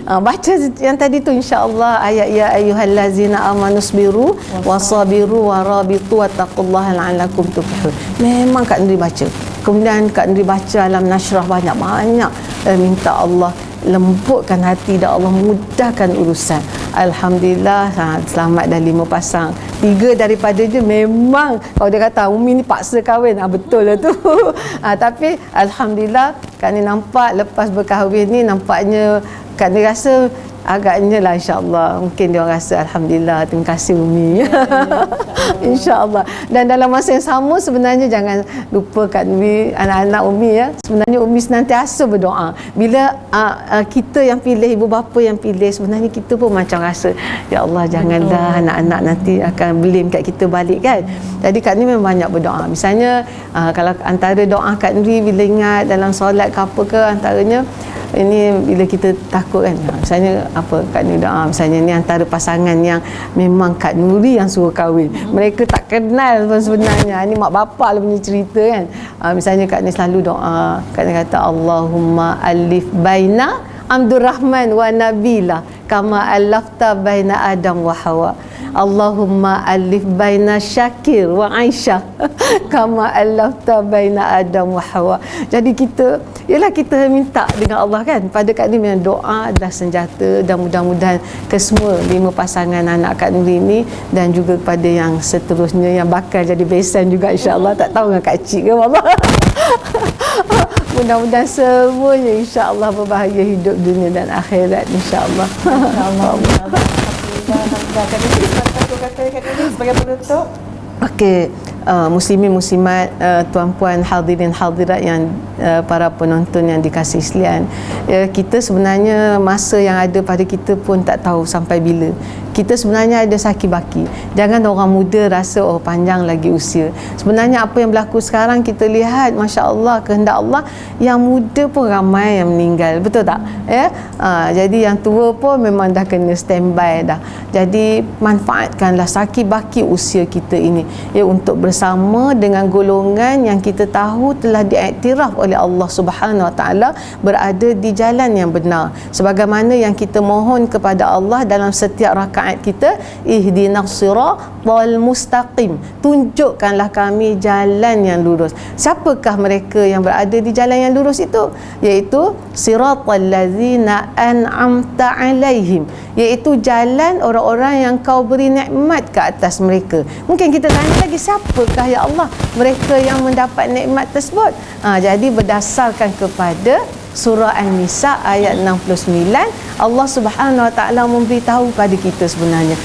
Baca yang tadi tu insya-Allah ayat ya ayyuhallazina amanusbiru wasabiru warabitu wattaqullaha la'allakum tuflihun. Memang Kak Nuri baca. Kemudian Kak Nuri baca alam nasrah banyak-banyak, minta Allah lembutkan hati dan Allah mudahkan urusan. Alhamdulillah selamat dah 5 pasang. 3 daripada je memang kalau dia kata Umi ni paksa kahwin, betul lah tu. Tapi alhamdulillah Kak ni nampak lepas berkahwin ni, nampaknya Kak ni rasa agaknya lah insya-Allah. Mungkin dia orang rasa alhamdulillah, terima kasih Umi. Insya-Allah. Dan dalam masa yang sama sebenarnya jangan lupa Kak Nuri, anak-anak Umi ya. Sebenarnya Umi senantiasa berdoa. Bila kita yang pilih, ibu bapa yang pilih, sebenarnya kita pun macam rasa ya Allah janganlah anak-anak nanti akan blame kat kita balik kan. Jadi Kak Nuri memang banyak berdoa. Misalnya kalau antara doa Kak Nuri bila ingat dalam solat ke apa ke, antaranya ini bila kita takut kan, misalnya apa Kak Nuri doa, misalnya ni antara pasangan yang memang Kak Nuri yang suruh kahwin, mereka tak kenal pun sebenarnya, ni mak bapak lah punya cerita kan. Misalnya Kak Nuri selalu doa, Kak Nuri kata Allahumma alif baina Abdul Rahman wa Nabila kama alafta baina Adam wa Hawa. Allahumma alif baina Syakir wa Aisyah kama alafta baina Adam wa Hawa. Jadi kita minta dengan Allah kan. Pada Kak Nuri memang doa adalah senjata, dan mudah-mudahan ke semua 5 pasangan anak Kak Nuri ini dan juga kepada yang seterusnya yang bakal jadi besan juga insya-Allah. Tak tahu dengan Kak Cik ke Allah. Mudah-mudahan semuanya insya-Allah berbahagia hidup dunia dan akhirat insya-Allah. Alhamdulillah. Sebagai penutup. Okey, muslimin muslimat, tuan-puan hadirin hadirat yang para penonton yang dikasihi sekalian, kita sebenarnya masa yang ada pada kita pun tak tahu sampai bila. Kita sebenarnya ada saki baki. Jangan orang muda rasa panjang lagi usia. Sebenarnya apa yang berlaku sekarang kita lihat, masya-Allah, kehendak Allah, yang muda pun ramai yang meninggal. Betul tak? Jadi yang tua pun memang dah kena standby dah. Jadi manfaatkanlah saki baki usia kita ini untuk bersama dengan golongan yang kita tahu telah diiktiraf oleh Allah Subhanahu Wa Taala berada di jalan yang benar. Sebagaimana yang kita mohon kepada Allah dalam setiap rakaat kita, ihdinas siratal mustaqim, tunjukkanlah kami jalan yang lurus. Siapakah mereka yang berada di jalan yang lurus itu? Iaitu siratal ladzina an'amta alaihim, iaitu jalan orang-orang yang kau beri nikmat ke atas mereka. Mungkin kita tanya lagi, siapakah ya Allah mereka yang mendapat nikmat tersebut? Jadi berdasarkan kepada surah An-Nisa ayat 69, Allah Subhanahu Wa Taala memberitahu pada kita sebenarnya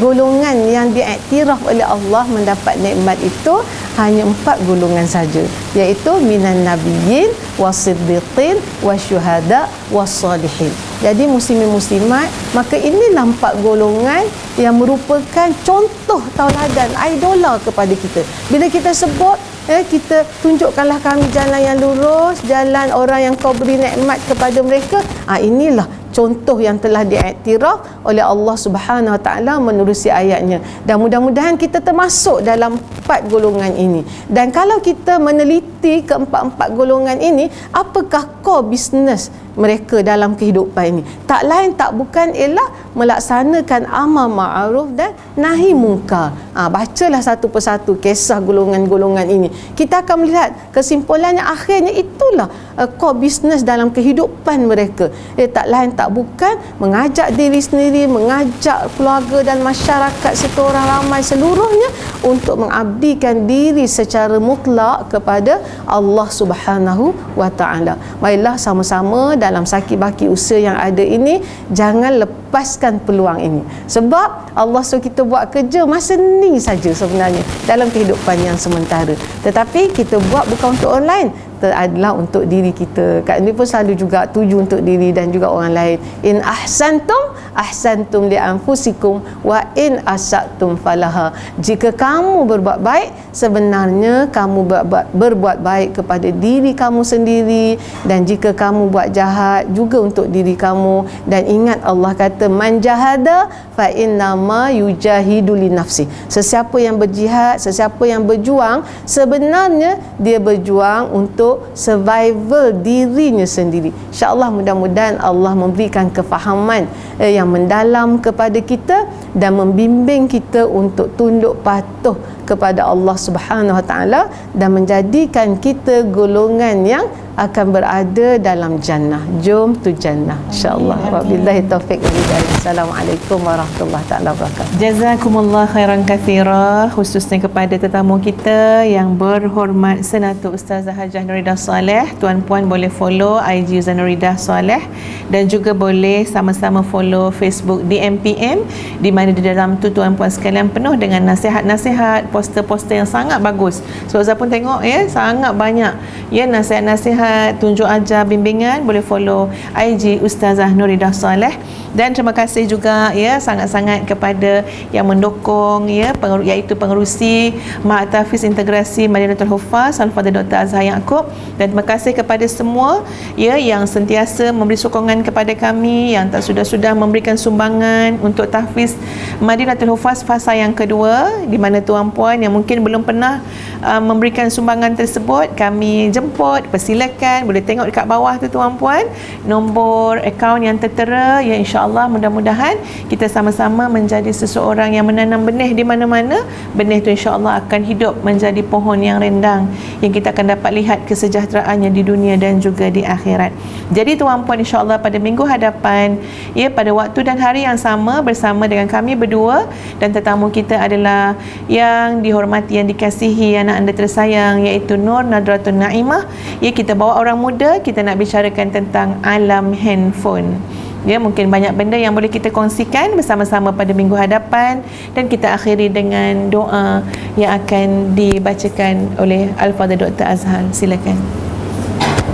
golongan yang diiktiraf oleh Allah mendapat nikmat itu hanya 4 golongan saja, iaitu minan nabiyyin wasiddiqin wasyuhada wassalihin. Jadi muslimin muslimat, maka inilah 4 golongan yang merupakan contoh tauladan, idola kepada kita. Bila kita sebut kita tunjukkanlah kami jalan yang lurus, jalan orang yang kau beri nikmat kepada mereka, inilah contoh yang telah diiktiraf oleh Allah Subhanahu Wa Taala menerusi ayatnya. Dan mudah-mudahan kita termasuk dalam 4 golongan ini. Dan kalau kita meneliti keempat-empat golongan ini, apakah core business mereka dalam kehidupan ini? Tak lain tak bukan ialah melaksanakan amal ma'ruf dan nahi mungkar. Bacalah satu persatu kisah golongan-golongan ini. Kita akan melihat kesimpulannya, akhirnya itulah core business dalam kehidupan mereka. Tak lain tak bukan mengajak diri sendiri, mengajak keluarga dan masyarakat serta orang ramai seluruhnya untuk mengabdikan diri secara mutlak kepada Allah Subhanahu Wa Taala. Marilah sama-sama dalam saki baki usia yang ada ini, jangan lepaskan peluang ini. Sebab Allah suruh kita buat kerja masa ni saja sebenarnya dalam kehidupan yang sementara. Tetapi kita buat bukan untuk orang lain, adalah untuk diri kita. Kak Nuri pun selalu juga tuju untuk diri dan juga orang lain. In ahsantum li anfusikum wa in asatum falaha. Jika kamu berbuat baik, sebenarnya kamu berbuat baik kepada diri kamu sendiri, dan jika kamu buat jahat juga untuk diri kamu. Dan ingat Allah kata man jahada fa innama yujahidu li nafsi. Sesiapa yang berjihad, sesiapa yang berjuang, sebenarnya dia berjuang untuk survival dirinya sendiri. InsyaAllah mudah-mudahan Allah memberikan kefahaman yang mendalam kepada kita dan membimbing kita untuk tunduk patuh kepada Allah Subhanahu Wa Taala dan menjadikan kita golongan yang akan berada dalam jannah. Jom tu jannah insya-Allah. Wabillahi taufik wal hidayah. Assalamualaikum warahmatullahi taala wabarakatuh. Jazakumullah khairan katsira, khususnya kepada tetamu kita yang berhormat Senator Ustazah Hajah Nuridah Soleh. Tuan-puan boleh follow IG Ustazah Nuridah Soleh dan juga boleh sama-sama follow Facebook DMPM, di mana di dalam tu tuan-puan sekalian penuh dengan nasihat-nasihat, poster-poster yang sangat bagus. So Ustaz pun tengok ya, sangat banyak ya nasihat-nasihat, tunjuk ajar, bimbingan. Boleh follow IG Ustazah Nuridah Soleh. Dan terima kasih juga ya sangat-sangat kepada yang mendukung ya, iaitu pengerusi Mahat Tahfiz Integrasi Madinatul Huffaz Al-Fadhil Dr. Azhar Yaakob. Dan terima kasih kepada semua ya yang sentiasa memberi sokongan kepada kami, yang tak sudah-sudah memberikan sumbangan untuk tahfiz Madinatul Huffaz fasa yang kedua, di mana tuan-puan yang mungkin belum pernah memberikan sumbangan tersebut, kami jemput, persilakan, boleh tengok dekat bawah tu tuan-puan, nombor akaun yang tertera ya. InsyaAllah mudah-mudahan kita sama-sama menjadi seseorang yang menanam benih di mana-mana. Benih tu insyaAllah akan hidup menjadi pohon yang rindang, yang kita akan dapat lihat kesejahteraannya di dunia dan juga di akhirat. Jadi tuan-puan, insyaAllah pada minggu hadapan ya, pada waktu dan hari yang sama, bersama dengan kami berdua dan tetamu kita adalah yang dihormati, yang dikasihi, anak anda tersayang, iaitu Nur Nadratun Naimah ya. Kita bawa orang muda, kita nak bicarakan tentang alam handphone ya. Mungkin banyak benda yang boleh kita kongsikan bersama-sama pada minggu hadapan, dan kita akhiri dengan doa yang akan dibacakan oleh Al-Fadhil Dr. Azhar. Silakan.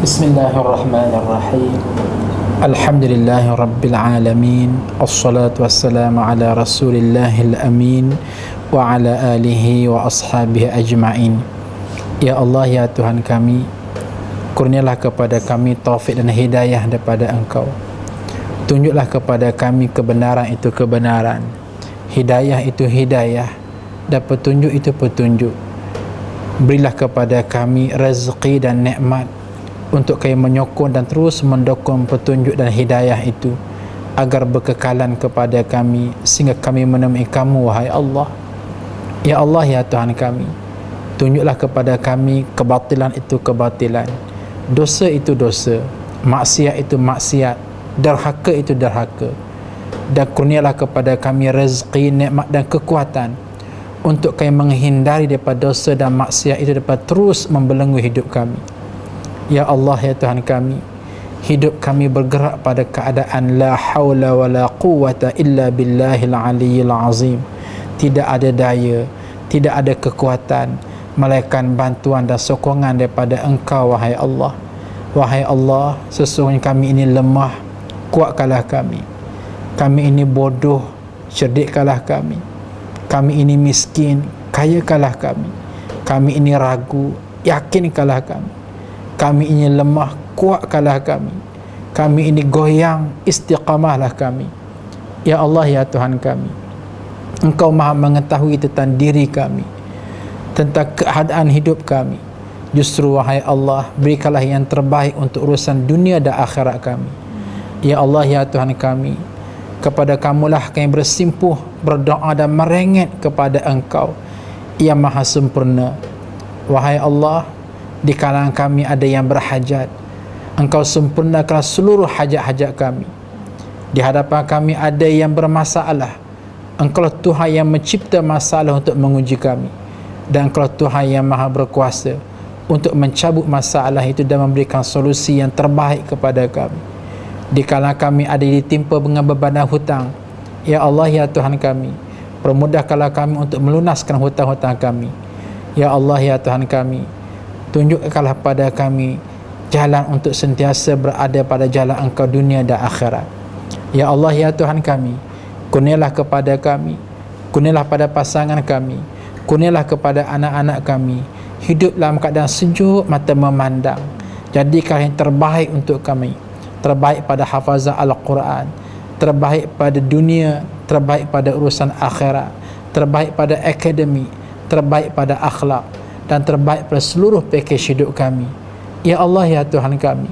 Bismillahirrahmanirrahim. Alhamdulillahi Rabbil Alamin. Assalatu wassalamu ala Rasulillahil Amin wa ala alihi wa ashabihi ajma'in. Ya Allah, ya Tuhan kami, kurnialah kepada kami taufik dan hidayah daripada Engkau. Tunjuklah kepada kami kebenaran itu kebenaran, hidayah itu hidayah, dan petunjuk itu petunjuk. Berilah kepada kami rezeki dan nikmat untuk kami menyokong dan terus mendukung petunjuk dan hidayah itu, agar berkekalan kepada kami sehingga kami menemui Kamu, wahai Allah. Ya Allah, ya Tuhan kami, tunjuklah kepada kami kebatilan itu kebatilan, dosa itu dosa, maksiat itu maksiat, derhaka itu derhaka, dan kurnialah kepada kami rezeki, nikmat dan kekuatan untuk kami menghindari daripada dosa dan maksiat itu dapat terus membelenggu hidup kami. Ya Allah, ya Tuhan kami, hidup kami bergerak pada keadaan la haula wa la quwwata illa billahil aliyyil azim. Tidak ada daya, tidak ada kekuatan melainkan bantuan dan sokongan daripada Engkau, wahai Allah. Wahai Allah, sesungguhnya kami ini lemah, kuatkanlah kami. Kami ini bodoh, cerdikkanlah kami. Kami ini miskin, kayakanlah kami. Kami ini ragu, yakinkanlah kami. Kami ini lemah, kuatkanlah kami. Kami ini goyang, istiqamahlah kami. Ya Allah, ya Tuhan kami, Engkau maha mengetahui tentang diri kami, tentang keadaan hidup kami. Justru wahai Allah, berikanlah yang terbaik untuk urusan dunia dan akhirat kami. Ya Allah, ya Tuhan kami, kepada Kamulah kami bersimpuh, berdoa dan merengek kepada Engkau yang maha sempurna. Wahai Allah, di kalangan kami ada yang berhajat, Engkau sempurnakan seluruh hajat-hajat kami. Di hadapan kami ada yang bermasalah, Engkau Tuhan yang mencipta masalah untuk menguji kami, dan Engkau Tuhan yang maha berkuasa untuk mencabut masalah itu dan memberikan solusi yang terbaik kepada kami. Di kalangan kami ada yang ditimpa dengan beban hutang. Ya Allah, ya Tuhan kami, permudahkanlah kami untuk melunaskan hutang-hutang kami. Ya Allah, ya Tuhan kami, tunjukkanlah pada kami jalan untuk sentiasa berada pada jalan Engkau dunia dan akhirat. Ya Allah, ya Tuhan kami, kurnialah kepada kami, kurnialah pada pasangan kami, kurnialah kepada anak-anak kami hidup dalam keadaan sejuk mata memandang. Jadikan yang terbaik untuk kami, terbaik pada hafazah Al-Quran, terbaik pada dunia, terbaik pada urusan akhirat, terbaik pada akademi, terbaik pada akhlak, dan terbaik pada seluruh pakej hidup kami. Ya Allah, ya Tuhan kami,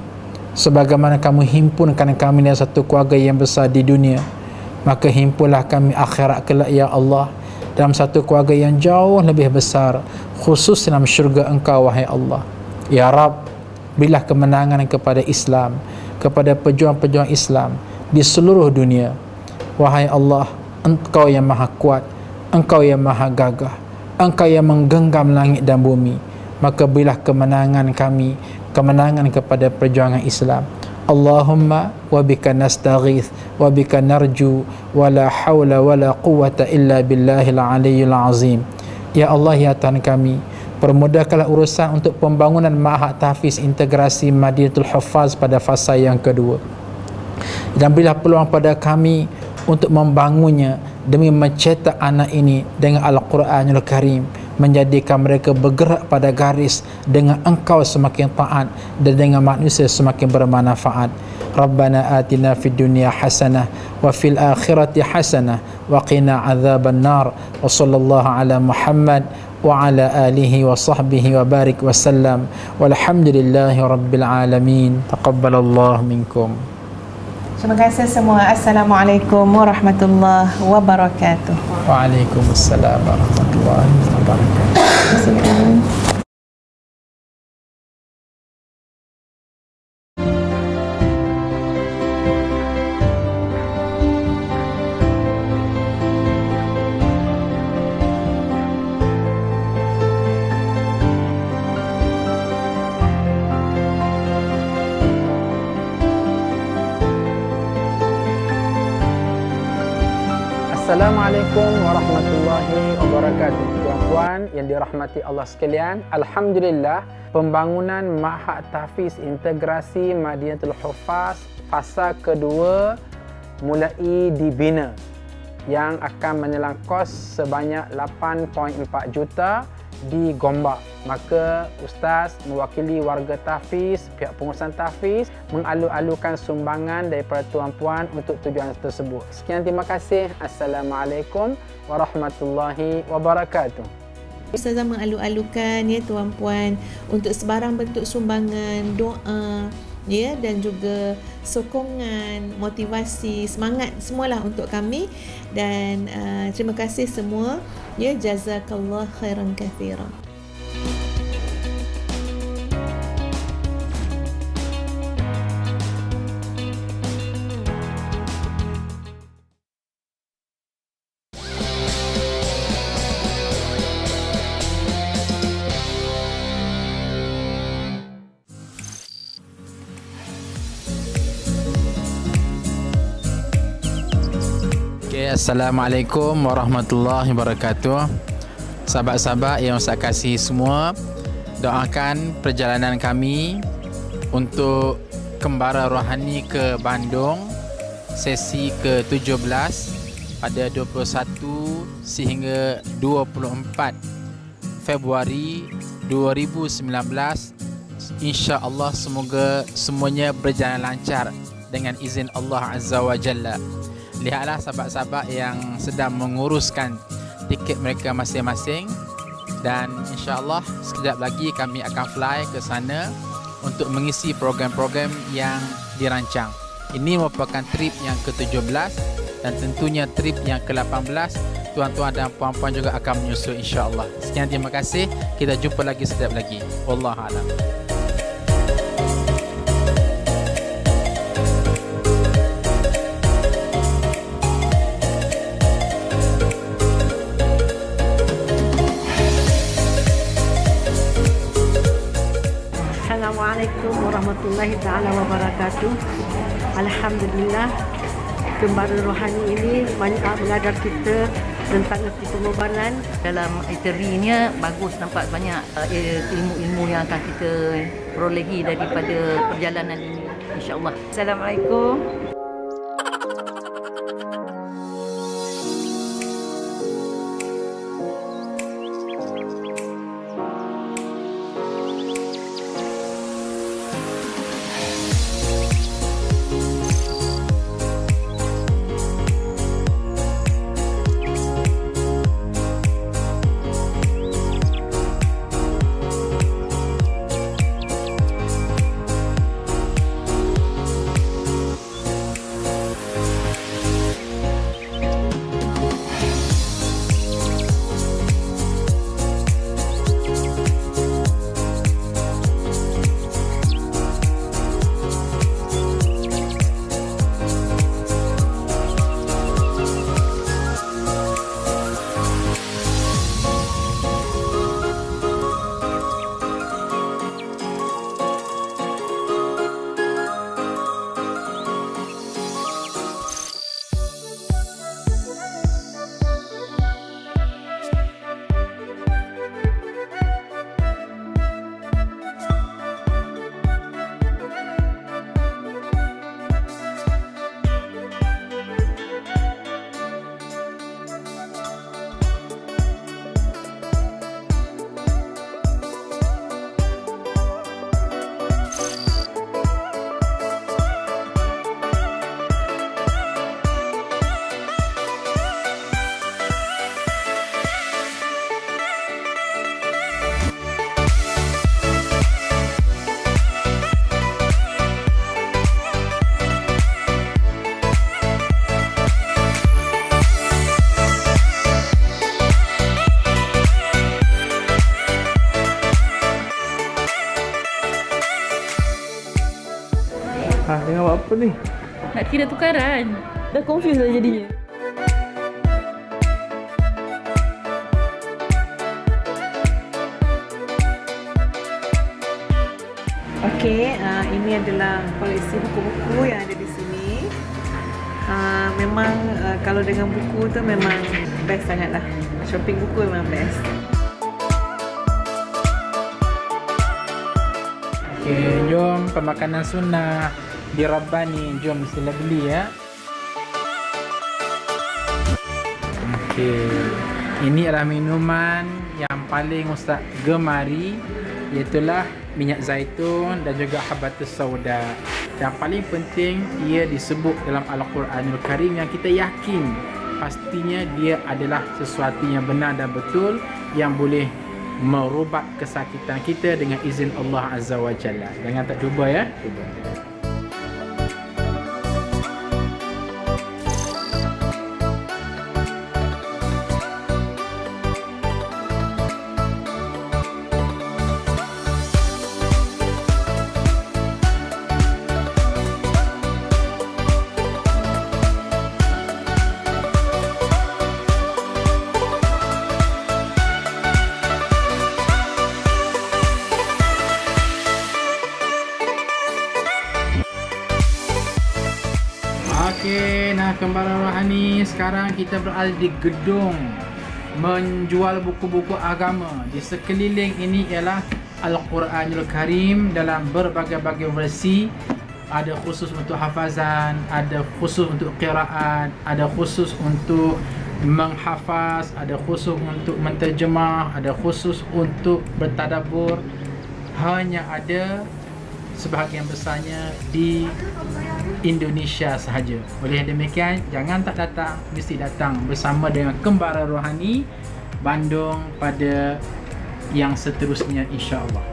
sebagaimana Kamu himpunkan kami dalam satu keluarga yang besar di dunia, maka himpunlah kami akhirat kelak, ya Allah, dalam satu keluarga yang jauh lebih besar, khusus dalam syurga Engkau wahai Allah. Ya Rab, berilah kemenangan kepada Islam, kepada pejuang-pejuang Islam di seluruh dunia. Wahai Allah, Engkau yang maha kuat, Engkau yang maha gagah, Engkau yang menggenggam langit dan bumi, maka berilah kemenangan kami, kemenangan kepada perjuangan Islam. Allahumma wa bika nastaghith wa bika narju wa la hawla wa la quwwata illa billahil aliyyil azim. Ya Allah, ya Tuhan kami, permudahkanlah urusan untuk pembangunan Ma'had Tahfiz Integrasi Madinatul Huffaz pada fasa yang kedua, dan berilah peluang pada kami untuk membangunnya demi mencetak anak ini dengan Al-Quranul Karim, menjadikan mereka bergerak pada garis dengan Engkau semakin taat dan dengan manusia semakin bermanfaat. Rabbana atina fid dunya hasanah wa fil akhirati hasanah wa qina adzaban nar. Wa sallallahu ala Muhammad wa ala alihi wa sahbihi wa barik wa sallam. Walhamdulillahi rabbil alamin. Taqabbalallahu minkum. Terima kasih semua. Assalamualaikum warahmatullahi wabarakatuh. Waalaikumsalam warahmatullahi wabarakatuh. Assalamualaikum warahmatullahi wabarakatuh. Tuan-tuan yang dirahmati Allah sekalian, alhamdulillah pembangunan Ma'had Tahfiz Integrasi Madinatul Huffaz fasa kedua mulai dibina, yang akan menelan kos sebanyak 8.4 juta di Gombak. Maka Ustaz mewakili warga tahfiz, pihak pengurusan tahfiz, mengalu-alukan sumbangan daripada tuan-puan untuk tujuan tersebut. Sekian, terima kasih. Assalamualaikum warahmatullahi wabarakatuh. Ustazah mengalu-alukan ya tuan-puan untuk sebarang bentuk sumbangan, doa ya, dan juga sokongan, motivasi, semangat semualah untuk kami. Dan terima kasih semua ya, jazakallah khairan katsiran. Assalamualaikum warahmatullahi wabarakatuh. Sahabat-sahabat yang Ustaz kasih semua, doakan perjalanan kami untuk Kembara Rohani ke Bandung sesi ke-17 pada 21 sehingga 24 Februari 2019. InsyaAllah semoga semuanya berjalan lancar dengan izin Allah Azza wa Jalla. Lihatlah sahabat-sahabat yang sedang menguruskan tiket mereka masing-masing, dan insya-Allah sekejap lagi kami akan fly ke sana untuk mengisi program-program yang dirancang. Ini merupakan trip yang ke-17 dan tentunya trip yang ke-18. Tuan-tuan dan puan-puan juga akan menyusul insya-Allah. Sekian, terima kasih. Kita jumpa lagi sekejap lagi. Wallahu a'lam. Assalamualaikum warahmatullahi ta'ala wabarakatuh. Alhamdulillah, Kembara Rohani ini banyak mengajar kita tentang erti pengorbanan. Dalam itinerary-nya bagus, nampak banyak ilmu-ilmu yang akan kita perolehi daripada perjalanan ini, insya-Allah. Assalamualaikum. Tengah buat apa ni? Nak kira tukaran. Dah confuse dah jadinya. Okey, ini adalah koleksi buku-buku yang ada di sini. Memang kalau dengan buku tu memang best sangatlah. Shopping buku memang best. Okey, jom pemakanan sunnah di Rabbani. Jom sila beli ya. Okey. Ini adalah minuman yang paling Ustaz gemari, iaitulah minyak zaitun dan juga habatus sauda. Yang paling penting, ia disebut dalam Al-Quranul Karim yang kita yakin pastinya dia adalah sesuatu yang benar dan betul yang boleh merubat kesakitan kita dengan izin Allah Azza wa Jalla. Jangan tak cuba ya. Cuba. Okey, nah Kembaran Rohani, sekarang kita berada di gedung menjual buku-buku agama. Di sekeliling ini ialah Al-Quranul Karim dalam berbagai-bagai versi. Ada khusus untuk hafazan, ada khusus untuk qiraat, ada khusus untuk menghafaz, ada khusus untuk menterjemah, ada khusus untuk bertadabbur. Hanya ada sebahagian besarnya di Indonesia sahaja. Oleh demikian, jangan tak datang, mesti datang bersama dengan Kembaran Rohani Bandung pada yang seterusnya, insya-Allah.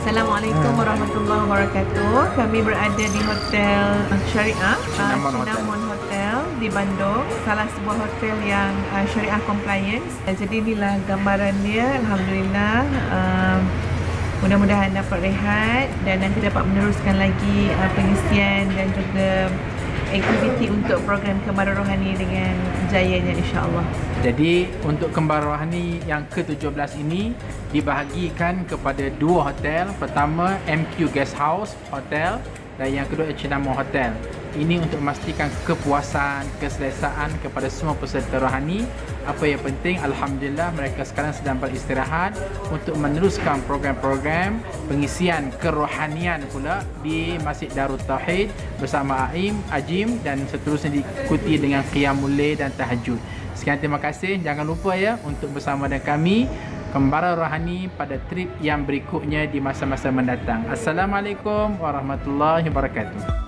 Assalamualaikum warahmatullahi wabarakatuh. Kami berada di Hotel Syariah Cinnamon Hotel di Bandung. Salah sebuah hotel yang Syariah compliance. Jadi inilah gambaran dia. Alhamdulillah. Mudah-mudahan dapat rehat dan nanti dapat meneruskan lagi pengisian dan juga aktiviti untuk program Kembaran Rohani dengan jayanya, insya-Allah. Jadi untuk Kembaran Rohani yang ke-17 ini dibahagikan kepada dua hotel. Pertama MQ Guest House Hotel dan yang kedua Cinnamon Hotel. Ini untuk memastikan kepuasan, keselesaan kepada semua peserta rohani. Apa yang penting, alhamdulillah mereka sekarang sedang beristirahat untuk meneruskan program-program pengisian kerohanian pula di Masjid Darut Tauhid bersama Ajim dan seterusnya diikuti dengan Qiyamul Lail dan Tahajud. Sekian, terima kasih. Jangan lupa ya untuk bersama dengan kami Kembaran Rohani pada trip yang berikutnya di masa-masa mendatang. Assalamualaikum warahmatullahi wabarakatuh.